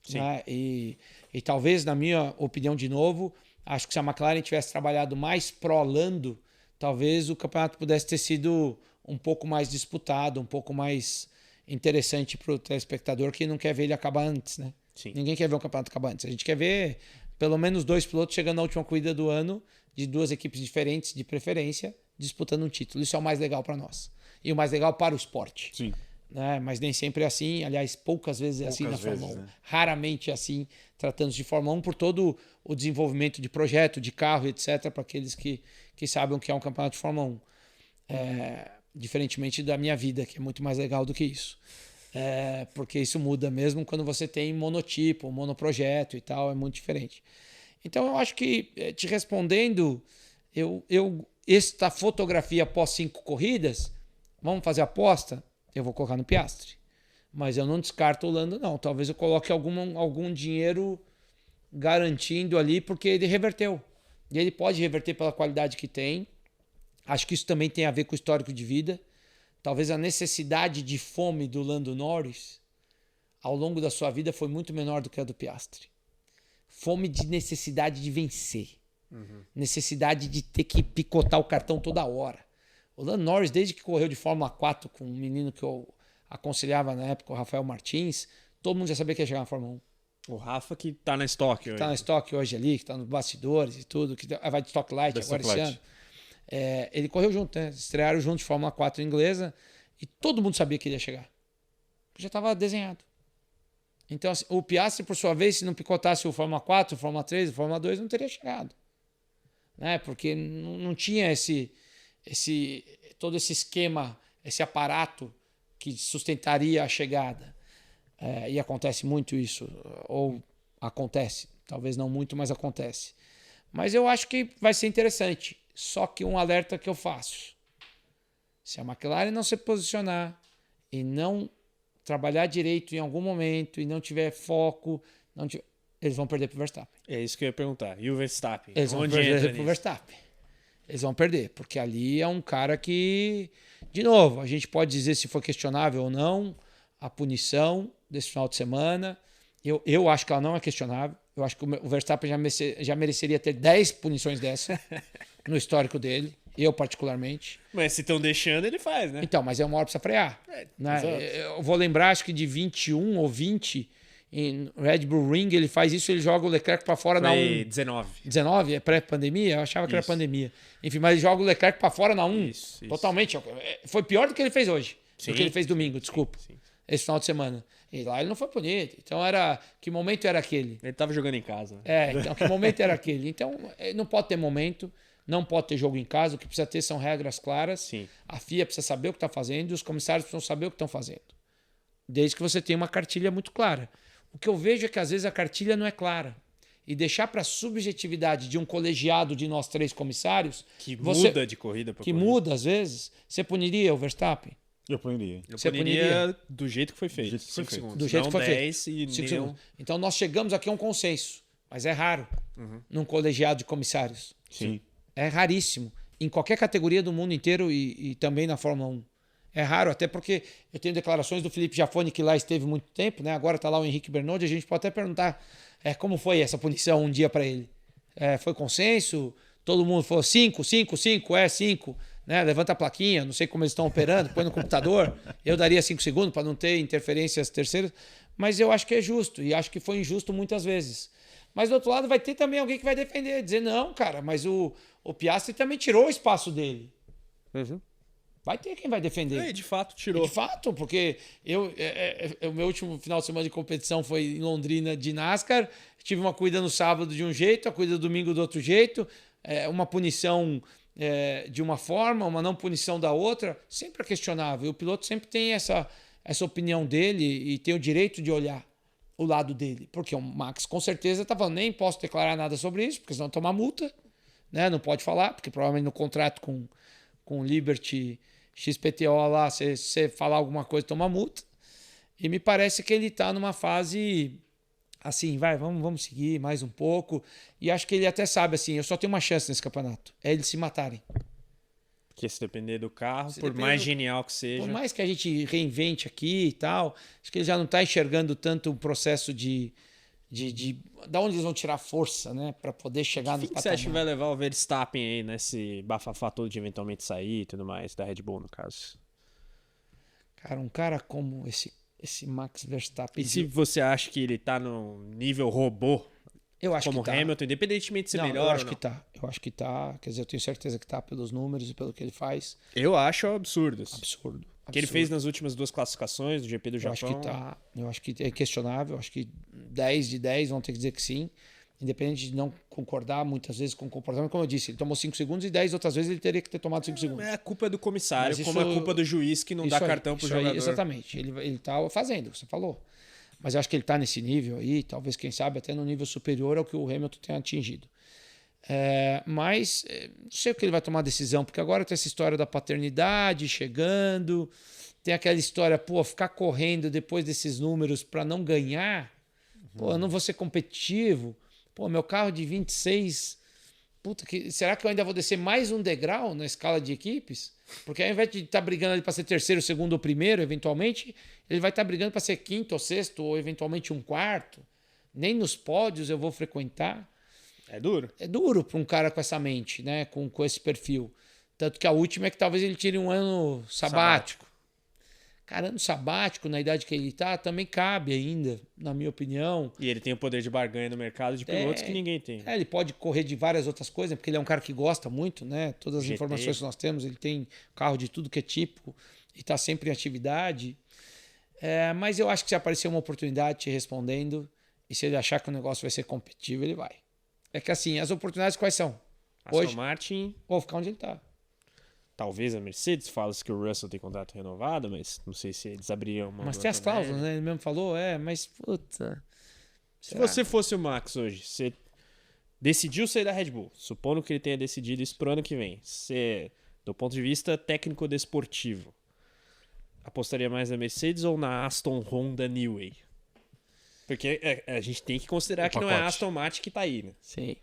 Sim. Né? E talvez, na minha opinião, de novo, acho que se a McLaren tivesse trabalhado mais pró-Lando, talvez o campeonato pudesse ter sido um pouco mais disputado, um pouco mais interessante para o telespectador que não quer ver ele acabar antes, né? Sim. Ninguém quer ver um campeonato acabar antes. A gente quer ver pelo menos 2 pilotos chegando na última corrida do ano, de 2 equipes diferentes, de preferência, disputando um título. Isso é o mais legal para nós. E o mais legal para o esporte. Sim. Né? Mas nem sempre é assim. Aliás, poucas vezes é assim na Fórmula 1. né? Raramente é assim, tratando-se de Fórmula 1, por todo o desenvolvimento de projeto, de carro, etc., para aqueles que sabem o que é um campeonato de Fórmula 1. Diferentemente da minha vida, que é muito mais legal do que isso. Porque isso muda mesmo quando você tem monotipo, monoprojeto e tal, é muito diferente. Então eu acho que, te respondendo, esta fotografia após 5 corridas, vamos fazer aposta? Eu vou colocar no Piastri. Mas eu não descarto o Lando, não. Talvez eu coloque algum dinheiro garantindo ali, porque ele reverteu. E ele pode reverter pela qualidade que tem. Acho que isso também tem a ver com o histórico de vida. Talvez a necessidade de fome do Lando Norris ao longo da sua vida foi muito menor do que a do Piastri. Fome de necessidade de vencer. Necessidade de ter que picotar o cartão toda hora. O Lando Norris, desde que correu de Fórmula 4 com um menino que eu aconselhava na época, o Rafael Martins, todo mundo já sabia que ia chegar na Fórmula 1. O Rafa que tá na Stock hoje. Tá na Stock hoje ali, que tá nos bastidores e tudo, que vai de Stock Light agora esse ano. Ele correu junto, né? Estrearam junto de Fórmula 4 inglesa e todo mundo sabia que ele ia chegar. Já estava desenhado. Então, assim, o Piastri, por sua vez, se não picotasse o Fórmula 4, o Fórmula 3, o Fórmula 2, não teria chegado. Né? Porque não tinha todo esse esquema, esse aparato que sustentaria a chegada. E acontece muito isso, ou acontece, talvez não muito, mas acontece. Mas eu acho que vai ser interessante. Só que um alerta que eu faço: se a McLaren não se posicionar e não trabalhar direito em algum momento e não tiver foco, eles vão perder para o Verstappen. É isso que eu ia perguntar. E o Verstappen? Eles vão perder para o Verstappen. Eles vão perder, porque ali é um cara que, de novo, a gente pode dizer se foi questionável ou não a punição desse final de semana. Eu acho que ela não é questionável. Eu acho que o Verstappen já mereceria ter 10 punições dessa no histórico dele, eu particularmente. Mas se estão deixando, ele faz, né? Então, mas é uma hora precisa frear. Né? Eu vou lembrar, acho que de 21 ou 20 em Red Bull Ring, ele faz isso, ele joga o Leclerc para fora na 1. 19. 19? É pré-pandemia? Eu achava que era pandemia. Enfim, mas ele joga o Leclerc para fora na 1. Isso. Totalmente. Foi pior do que ele fez hoje. Sim. Do que ele fez domingo, desculpa. Sim. Esse final de semana. E lá ele não foi punido. Então que momento era aquele? Ele tava jogando em casa. Então que momento era aquele? Então não pode ter momento, não pode ter jogo em casa. O que precisa ter são regras claras. Sim. A FIA precisa saber o que está fazendo e os comissários precisam saber o que estão fazendo. Desde que você tenha uma cartilha muito clara. O que eu vejo é que às vezes a cartilha não é clara. E deixar para a subjetividade de um colegiado de nós 3 comissários... Que muda de corrida para corrida. Que muda às vezes. Você puniria o Verstappen? Eu puniria. Eu Você puniria do jeito que foi feito. Do jeito que foi 5 feito. segundos. Do jeito não que foi 10 feito. E 5 nem segundos. Então nós chegamos aqui a um consenso. Mas é raro num colegiado de comissários. Sim. É raríssimo. Em qualquer categoria do mundo inteiro e também na Fórmula 1. É raro, até porque eu tenho declarações do Felipe Jafone, que lá esteve muito tempo, né? Agora está lá o Henrique Bernoldi. A gente pode até perguntar como foi essa punição um dia para ele. Foi consenso? Todo mundo falou 5, 5, 5, 5. né? Levanta a plaquinha, não sei como eles estão operando, põe no computador. Eu daria 5 segundos para não ter interferências terceiras, mas eu acho que é justo e acho que foi injusto muitas vezes. Mas do outro lado vai ter também alguém que vai defender, dizer não, cara, mas o Piastri também tirou o espaço dele. Uhum. Vai ter quem vai defender. De fato, tirou. De fato, porque o meu último final de semana de competição foi em Londrina de NASCAR. Tive uma corrida no sábado de um jeito, a corrida domingo do outro jeito, uma punição de uma forma, uma não punição da outra. Sempre é questionável. O piloto sempre tem essa opinião dele e tem o direito de olhar o lado dele. Porque o Max com certeza está falando, nem posso declarar nada sobre isso, porque senão tomar multa. Né? Não pode falar, porque provavelmente no contrato com o Liberty XPTO lá, se você falar alguma coisa, toma multa. E me parece que ele está numa fase assim, vamos seguir mais um pouco. E acho que ele até sabe assim, eu só tenho uma chance nesse campeonato, é eles se matarem. Porque se depender do carro, por mais genial que seja... Por mais que a gente reinvente aqui e tal, acho que ele já não está enxergando tanto o processo da onde eles vão tirar força, né? Para poder chegar no patamar. Você acha que vai levar o Verstappen aí nesse bafafá todo de eventualmente sair e tudo mais, da Red Bull, no caso? Cara, um cara como esse Max Verstappen... E se você acha que ele tá no nível robô, eu acho como que tá. Hamilton, independentemente de ser melhor eu acho ou não? que tá. Eu acho que tá. Quer dizer, eu tenho certeza que tá pelos números e pelo que ele faz. Eu acho absurdo. Absurdo. O que ele fez nas últimas 2 classificações do GP do Japão. Eu acho que tá. Eu acho que é questionável. Eu acho que 10 de 10 vão ter que dizer que sim. Independente de não concordar muitas vezes com o comportamento. Como eu disse, ele tomou 5 segundos e 10 outras vezes ele teria que ter tomado 5 segundos. É a culpa do comissário, Mas como é culpa do juiz que não dá cartão pro jogador. Exatamente. Ele tá fazendo, você falou. Mas eu acho que ele tá nesse nível aí, talvez, quem sabe, até no nível superior ao que o Hamilton tenha atingido. Mas não sei o que ele vai tomar decisão, porque agora tem essa história da paternidade chegando, tem aquela história, ficar correndo depois desses números para não ganhar, eu não vou ser competitivo, meu carro de 26, será que eu ainda vou descer mais um degrau na escala de equipes? Porque ao invés de estar brigando ali para ser terceiro, segundo ou primeiro, eventualmente, ele vai estar brigando para ser quinto ou sexto, ou eventualmente um quarto. Nem nos pódios eu vou frequentar. É duro. É duro para um cara com essa mente, né? Com esse perfil. Tanto que a última é que talvez ele tire um ano sabático. Cara, ano sabático, na idade que ele está, também cabe ainda, na minha opinião. E ele tem o poder de barganha no mercado de pilotos que ninguém tem. Ele pode correr de várias outras coisas, porque ele é um cara que gosta muito, né? Todas as GT. informações que nós temos, ele tem carro de tudo que é tipo e está sempre em atividade. Mas eu acho que se aparecer uma oportunidade te respondendo, e se ele achar que o negócio vai ser competitivo, ele vai. É que assim, as oportunidades quais são? Aston Martin... Ou ficar onde ele está. Talvez a Mercedes fala que o Russell tem contrato renovado, mas não sei se eles abririam uma... Mas tem as cláusulas, né? Ele mesmo falou, mas puta... Se você fosse o Max hoje, você decidiu sair da Red Bull, supondo que ele tenha decidido isso pro ano que vem, você, do ponto de vista técnico-desportivo, apostaria mais na Mercedes ou na Aston Honda Newey? Porque a gente tem que considerar que não é a Aston Martin que tá aí, né? Sim.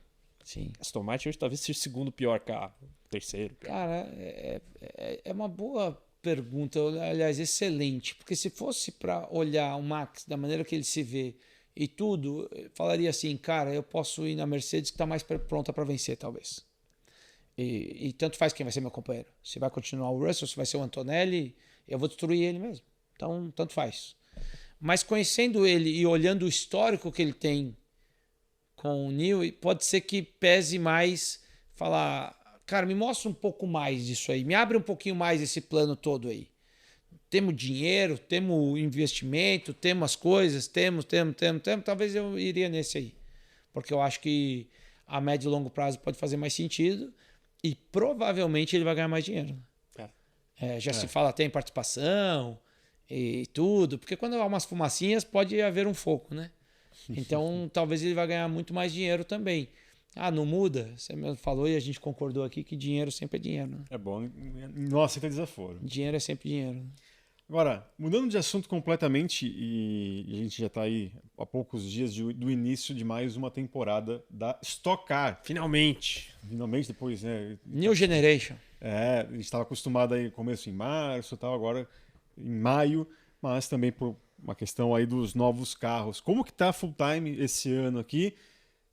Aston Martin hoje talvez seja o segundo pior carro. Terceiro. Cara, é uma boa pergunta, aliás, excelente. Porque se fosse para olhar o Max da maneira que ele se vê e tudo, eu falaria assim, cara, eu posso ir na Mercedes que está mais pronta para vencer, talvez. E tanto faz quem vai ser meu companheiro. Se vai continuar o Russell, se vai ser o Antonelli, eu vou destruir ele mesmo. Então, tanto faz. Mas conhecendo ele e olhando o histórico que ele tem com o Newey, pode ser que pese mais falar, cara, me mostra um pouco mais disso aí, me abre um pouquinho mais esse plano todo aí. Temos dinheiro, temos investimento, temos as coisas, temos, talvez eu iria nesse aí. Porque eu acho que a médio e longo prazo pode fazer mais sentido e provavelmente ele vai ganhar mais dinheiro. Se fala até em participação e tudo, porque quando há umas fumacinhas pode haver um foco, né? Então talvez ele vai ganhar muito mais dinheiro também. Não muda? Você mesmo falou e a gente concordou aqui que dinheiro sempre é dinheiro. Né? É bom, não aceita desaforo. Dinheiro é sempre dinheiro. Agora, mudando de assunto completamente, e a gente já está aí há poucos dias do início de mais uma temporada da Stock Car. Finalmente, depois, né? New Generation. A gente estava acostumado aí começo em março, tal, agora em maio, mas também por uma questão aí dos novos carros. Como que tá full time esse ano aqui?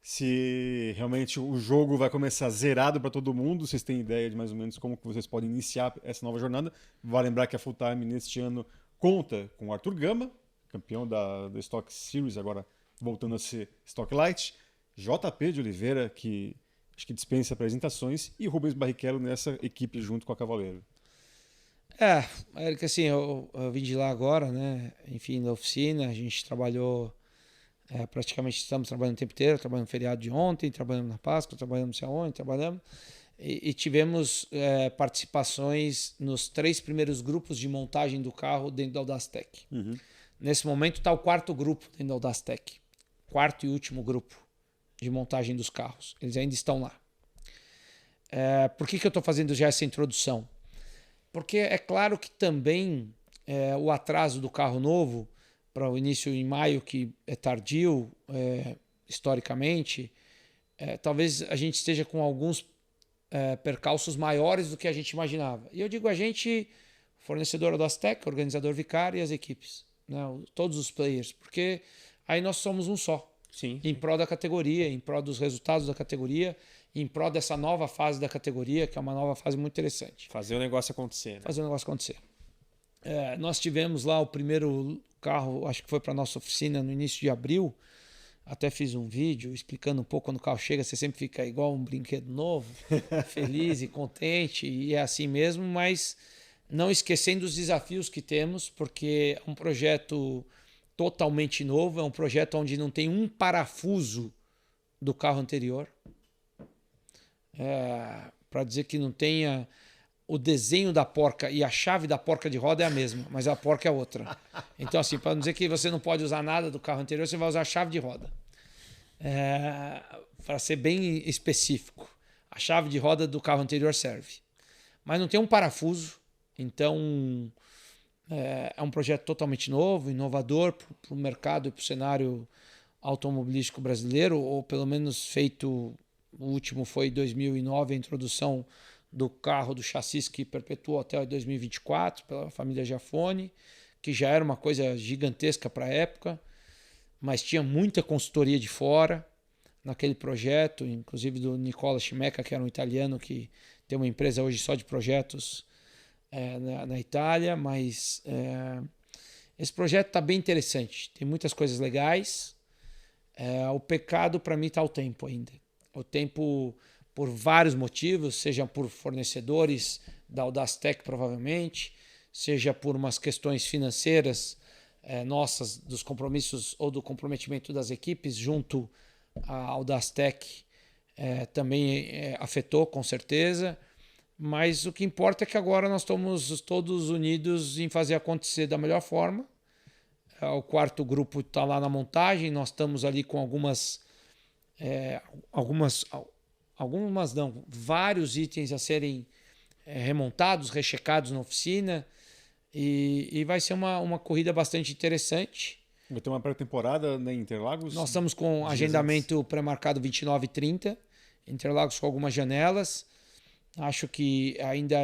se realmente o jogo vai começar zerado para todo mundo. Vocês têm ideia de mais ou menos como que vocês podem iniciar essa nova jornada? Vale lembrar que a Full Time neste ano conta com o Arthur Gama, campeão da Stock Series, agora voltando a ser Stock Light, JP de Oliveira, que acho que dispensa apresentações, e Rubens Barrichello nessa equipe junto com a Cavaleiro. Eric, assim, eu vim de lá agora, né? Enfim, da oficina, a gente trabalhou, praticamente estamos trabalhando o tempo inteiro, trabalhando no feriado de ontem, trabalhamos na Páscoa, trabalhamos não sei aonde, trabalhamos, e tivemos participações nos 3 primeiros grupos de montagem do carro dentro da Audastec. Nesse momento está o 4º grupo dentro da Audastec, 4º e último grupo de montagem dos carros. Eles ainda estão lá. Por que eu estou fazendo já essa introdução? Porque é claro que também o atraso do carro novo para o início em maio, que é tardio historicamente, talvez a gente esteja com alguns percalços maiores do que a gente imaginava. E eu digo a gente, fornecedor da Audastec, organizador Vicari e as equipes, né? Todos os players, porque aí nós somos um só. Sim. Em prol da categoria, em prol dos resultados da categoria, em prol dessa nova fase da categoria, que é uma nova fase muito interessante. Fazer o negócio acontecer. Né? Fazer o negócio acontecer. Nós tivemos lá o primeiro carro, acho que foi para nossa oficina no início de abril. Até fiz um vídeo explicando um pouco. Quando o carro chega, você sempre fica igual um brinquedo novo, feliz e contente, e é assim mesmo, mas não esquecendo os desafios que temos, porque é um projeto totalmente novo, é um projeto onde não tem um parafuso do carro anterior. Para dizer que não tenha o desenho da porca e a chave da porca de roda é a mesma, mas a porca é outra. Então, assim, para não dizer que você não pode usar nada do carro anterior, você vai usar a chave de roda. Para ser bem específico, a chave de roda do carro anterior serve. Mas não tem um parafuso, então é um projeto totalmente novo, inovador para o mercado e para o cenário automobilístico brasileiro, ou pelo menos feito. O último foi em 2009, a introdução do carro, do chassi que perpetuou até 2024 pela família Giafone, que já era uma coisa gigantesca para a época, mas tinha muita consultoria de fora naquele projeto, inclusive do Nicola Chimeca, que era um italiano que tem uma empresa hoje só de projetos na Itália, mas esse projeto está bem interessante, tem muitas coisas legais. O pecado para mim está o tempo ainda. O tempo, por vários motivos, seja por fornecedores da Audastec, provavelmente, seja por umas questões financeiras nossas, dos compromissos ou do comprometimento das equipes junto à Audastec, também afetou, com certeza. Mas o que importa é que agora nós estamos todos unidos em fazer acontecer da melhor forma. O 4º grupo está lá na montagem, nós estamos ali com vários itens a serem remontados, rechecados na oficina, e vai ser uma corrida bastante interessante. Vai ter uma pré-temporada em Interlagos? Nós estamos com agendamento pré-marcado 29 e 30, Interlagos com algumas janelas. Acho que ainda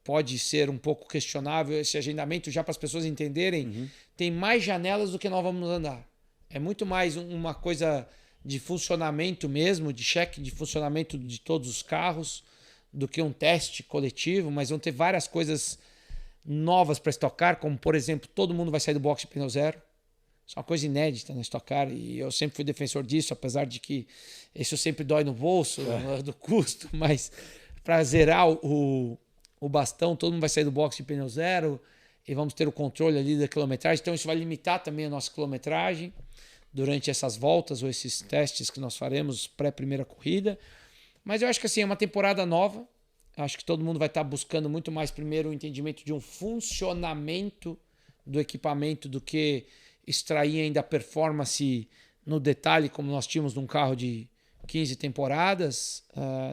pode ser um pouco questionável esse agendamento, já para as pessoas entenderem. Tem mais janelas do que nós vamos andar. É muito mais uma coisa de funcionamento mesmo, de cheque de funcionamento de todos os carros, do que um teste coletivo, mas vão ter várias coisas novas para estocar, como, por exemplo, todo mundo vai sair do box de pneu zero. Isso é uma coisa inédita na Stock Car, e eu sempre fui defensor disso, apesar de que isso sempre dói no bolso, do custo, mas para zerar o bastão, todo mundo vai sair do box de pneu zero e vamos ter o controle ali da quilometragem, então isso vai limitar também a nossa quilometragem durante essas voltas ou esses testes que nós faremos pré-primeira corrida. Mas eu acho que assim, é uma temporada nova. Acho que todo mundo vai estar buscando muito mais primeiro o entendimento de um funcionamento do equipamento do que extrair ainda a performance no detalhe, como nós tínhamos num carro de 15 temporadas,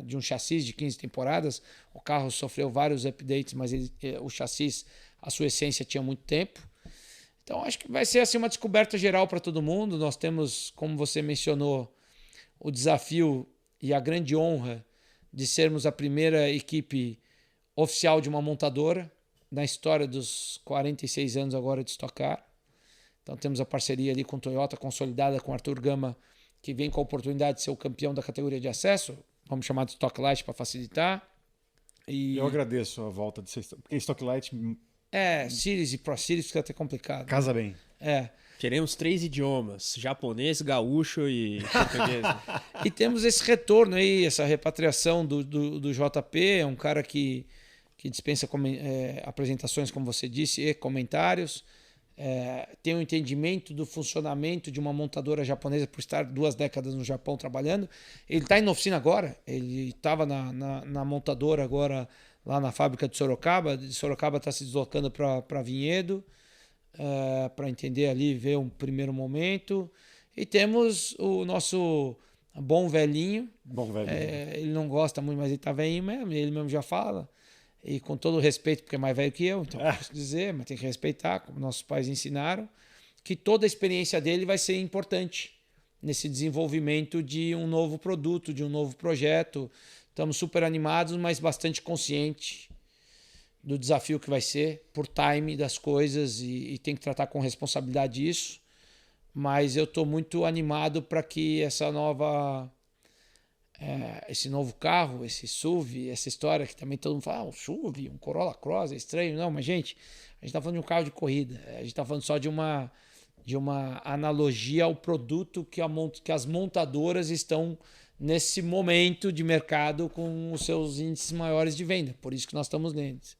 de um chassi de 15 temporadas. O carro sofreu vários updates, mas o chassi, a sua essência, tinha muito tempo. Então acho que vai ser assim uma descoberta geral para todo mundo. Nós temos, como você mencionou, o desafio e a grande honra de sermos a primeira equipe oficial de uma montadora na história dos 46 anos agora de Stock Car. Então temos a parceria ali com Toyota consolidada, com Arthur Gama que vem com a oportunidade de ser o campeão da categoria de acesso, vamos chamar de Stock Light para facilitar. E Eu agradeço a volta de vocês, porque Stock Light Series e Pro Series fica até complicado. casa bem. Queremos 3 idiomas: japonês, gaúcho e português. E temos esse retorno aí, essa repatriação do JP, é um cara que dispensa apresentações, como você disse, e comentários. Tem um entendimento do funcionamento de uma montadora japonesa por estar 2 décadas no Japão trabalhando. Ele está em oficina agora, ele estava na montadora agora lá na fábrica de Sorocaba. De Sorocaba está se deslocando para Vinhedo, para entender ali, ver um primeiro momento. E temos o nosso bom velhinho. Bom, velho. Ele não gosta muito, mas ele está velhinho mesmo, ele mesmo já fala. E com todo o respeito, porque é mais velho que eu, então posso dizer, mas tem que respeitar, como nossos pais ensinaram, que toda a experiência dele vai ser importante nesse desenvolvimento de um novo produto, de um novo projeto. Estamos super animados, mas bastante conscientes do desafio que vai ser, por time das coisas, e tem que tratar com responsabilidade isso. Mas eu estou muito animado para que esse novo carro, esse SUV, essa história que também todo mundo fala, um SUV, um Corolla Cross, é estranho. Não, mas gente, a gente está falando de um carro de corrida, a gente está falando só de uma analogia ao produto que as montadoras estão nesse momento de mercado com os seus índices maiores de venda, por isso que nós estamos neles.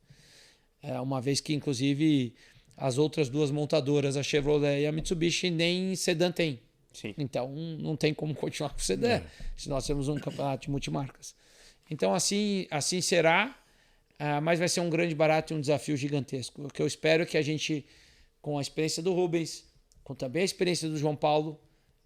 Uma vez que, inclusive, as outras 2 montadoras, a Chevrolet e a Mitsubishi, nem sedã tem. Sim. Então, não tem como continuar com o sedã, se nós temos um campeonato de multimarcas. Então, assim será, mas vai ser um grande barato e um desafio gigantesco. O que eu espero é que a gente, com a experiência do Rubens, com também a experiência do João Paulo,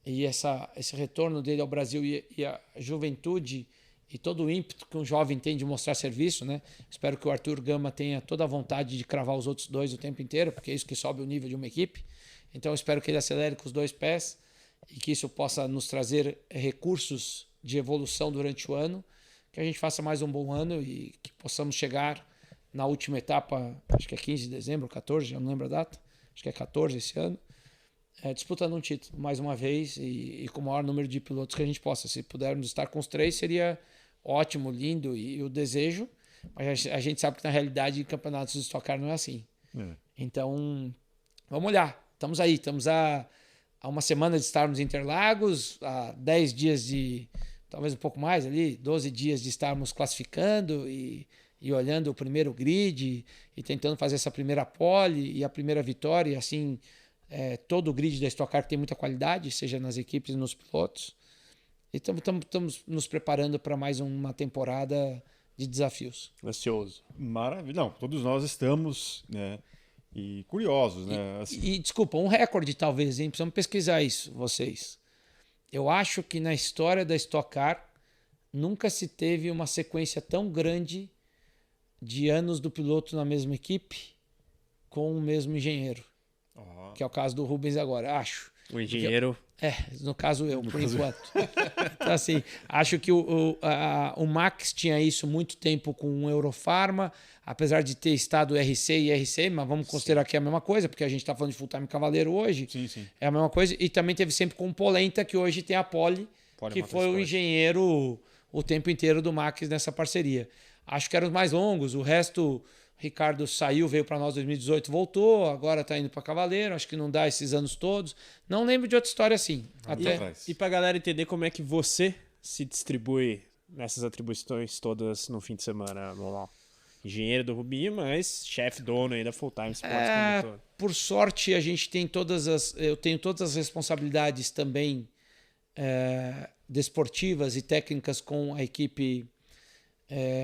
e esse retorno dele ao Brasil e a juventude e todo o ímpeto que um jovem tem de mostrar serviço, né? Espero que o Arthur Gama tenha toda a vontade de cravar os outros 2 o tempo inteiro, porque é isso que sobe o nível de uma equipe. Então, eu espero que ele acelere com os 2 pés, e que isso possa nos trazer recursos de evolução durante o ano, que a gente faça mais um bom ano e que possamos chegar na última etapa, acho que é 15 de dezembro, 14, já não lembro a data, acho que é 14 esse ano, disputando um título mais uma vez e com o maior número de pilotos que a gente possa. Se pudermos estar com os 3, seria ótimo, lindo, e o desejo, mas a gente sabe que na realidade campeonatos de Stock Car não é assim. Então, vamos olhar, estamos aí, estamos a uma semana de estarmos em Interlagos, a 10 dias talvez um pouco mais ali, 12 dias de estarmos classificando e olhando o primeiro grid e tentando fazer essa primeira pole e a primeira vitória, e assim, todo o grid da Stock Car tem muita qualidade, seja nas equipes e nos pilotos. E estamos nos preparando para mais uma temporada de desafios. Ansioso. Maravilha. Não, todos nós estamos, né? E curiosos, né? Assim. E desculpa, um recorde talvez, hein? Precisamos pesquisar isso, vocês. Eu acho que na história da Stock Car nunca se teve uma sequência tão grande de anos do piloto na mesma equipe com o mesmo engenheiro. Que é o caso do Rubens agora, acho. O engenheiro... no caso eu, por enquanto. Então, assim, acho que o Max tinha isso muito tempo com o Eurofarma, apesar de ter estado RC e RC, mas vamos considerar que é a mesma coisa, porque a gente está falando de full-time cavaleiro hoje. Sim. É a mesma coisa. E também teve sempre com o Polenta, que hoje tem a Pole que foi o engenheiro o tempo inteiro do Max nessa parceria. Acho que eram os mais longos, o resto... Ricardo saiu, veio para nós em 2018, voltou, agora está indo para Cavaleiro, acho que não dá esses anos todos. Não lembro de outra história assim. E para a galera entender como é que você se distribui nessas atribuições todas no fim de semana, vamos lá. Engenheiro do Rubinho, mas chefe dono aí da Full Time Sports como todo. Por sorte, a gente tem eu tenho todas as responsabilidades também desportivas e técnicas com a equipe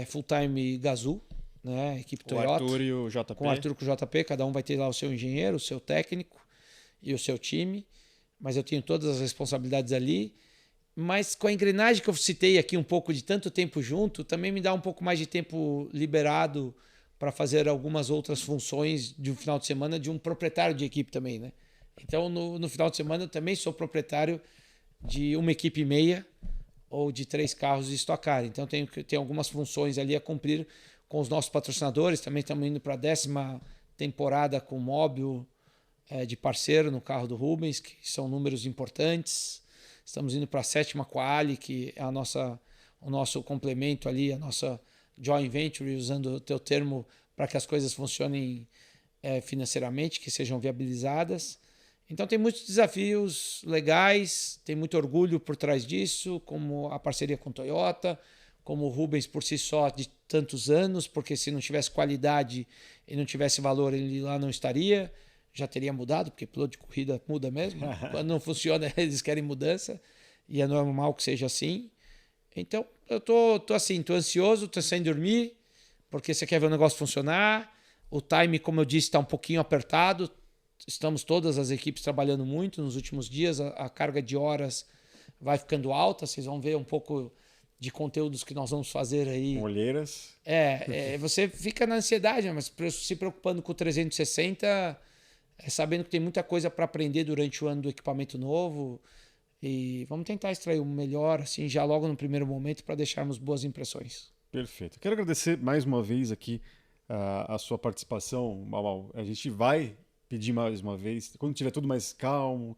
Full Time Gazoo. Né? A equipe Toyota, o Arthur e o JP. Com o Arthur e com o JP, cada um vai ter lá o seu engenheiro, o seu técnico e o seu time, mas eu tenho todas as responsabilidades ali. Mas com a engrenagem que eu citei aqui um pouco de tanto tempo junto, também me dá um pouco mais de tempo liberado para fazer algumas outras funções de um final de semana de um proprietário de equipe também, né? Então no final de semana eu também sou proprietário de uma equipe meia ou de 3 carros de Stock Car. Então tenho algumas funções ali a cumprir com os nossos patrocinadores. Também estamos indo para a 10ª temporada com o Móbil de parceiro no carro do Rubens, que são números importantes. Estamos indo para a 7ª quali, que é o nosso complemento ali, a nossa joint venture, usando o teu termo, para que as coisas funcionem financeiramente, que sejam viabilizadas. Então tem muitos desafios legais, tem muito orgulho por trás disso, como a parceria com Toyota, como o Rubens por si só de tantos anos, porque se não tivesse qualidade e não tivesse valor, ele lá não estaria. Já teria mudado, porque piloto de corrida muda mesmo. Quando não funciona, eles querem mudança. E é normal que seja assim. Então, eu tô assim, tô ansioso, tô sem dormir, porque você quer ver o negócio funcionar. O time, como eu disse, está um pouquinho apertado. Estamos todas as equipes trabalhando muito nos últimos dias. A carga de horas vai ficando alta. Vocês vão ver um pouco de conteúdos que nós vamos fazer aí. Olheiras. Você fica na ansiedade, mas se preocupando com o 360, sabendo que tem muita coisa para aprender durante o ano do equipamento novo. E vamos tentar extrair o melhor, assim, já logo no primeiro momento, para deixarmos boas impressões. Perfeito. Quero agradecer mais uma vez aqui a sua participação, Mamal. A gente vai pedir mais uma vez, quando tiver tudo mais calmo,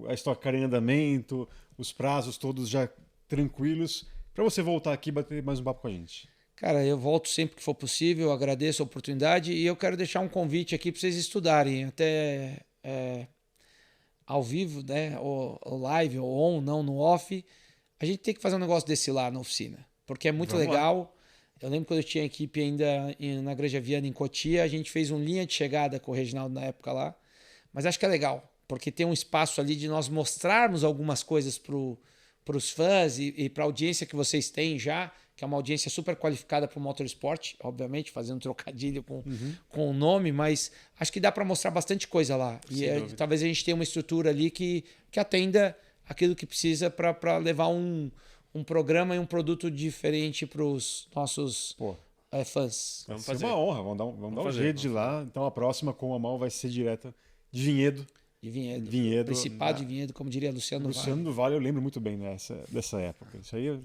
a Stock Car em andamento, os prazos todos já tranquilos, para você voltar aqui e bater mais um papo com a gente. Cara, eu volto sempre que for possível, agradeço a oportunidade e eu quero deixar um convite aqui para vocês estudarem, até ao vivo, né, ou live, ou on, não no off. A gente tem que fazer um negócio desse lá na oficina, porque é muito Vamos legal. lá. Eu lembro quando eu tinha equipe ainda na Granja Viana, em Cotia, a gente fez um linha de chegada com o Reginaldo na época lá. Mas acho que é legal, porque tem um espaço ali de nós mostrarmos algumas coisas para os fãs e para a audiência que vocês têm já, que é uma audiência super qualificada para o motorsport, obviamente, fazendo trocadilho com o nome, mas acho que dá para mostrar bastante coisa lá. E talvez a gente tenha uma estrutura ali que atenda aquilo que precisa para levar um programa e um produto diferente para os nossos fãs. Vamos fazer uma honra, vamos dar um jeito de lá. Então a próxima com a Mal vai ser direta de Vinhedo. De Vinhedo. Vinhedo. Principado de Vinhedo, como diria Luciano do Vale, eu lembro muito bem dessa época. Isso aí eu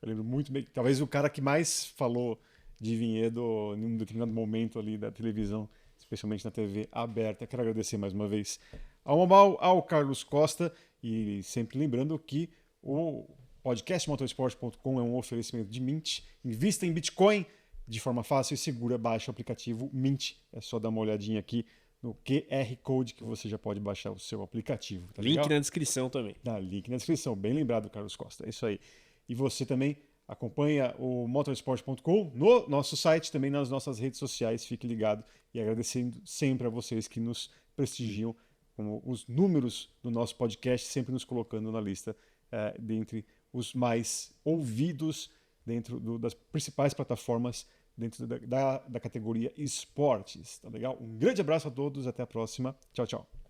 lembro muito bem. Talvez o cara que mais falou de Vinhedo em um determinado momento ali da televisão, especialmente na TV aberta. Quero agradecer mais uma vez ao Mamal, ao Carlos Costa, e sempre lembrando que o podcast motorsport.com é um oferecimento de Mint. Invista em Bitcoin de forma fácil e segura. Baixe o aplicativo Mint. É só dar uma olhadinha aqui no QR Code que você já pode baixar o seu aplicativo. Tá Link legal? na descrição também. Link na descrição. Bem lembrado, Carlos Costa. É isso aí. E você também acompanha o motorsport.com no nosso site, também nas nossas redes sociais. Fique ligado. E agradecendo sempre a vocês que nos prestigiam com os números do nosso podcast, sempre nos colocando na lista dentre os mais ouvidos dentro das principais plataformas dentro da categoria esportes. Tá legal? Um grande abraço a todos, até a próxima. Tchau, tchau.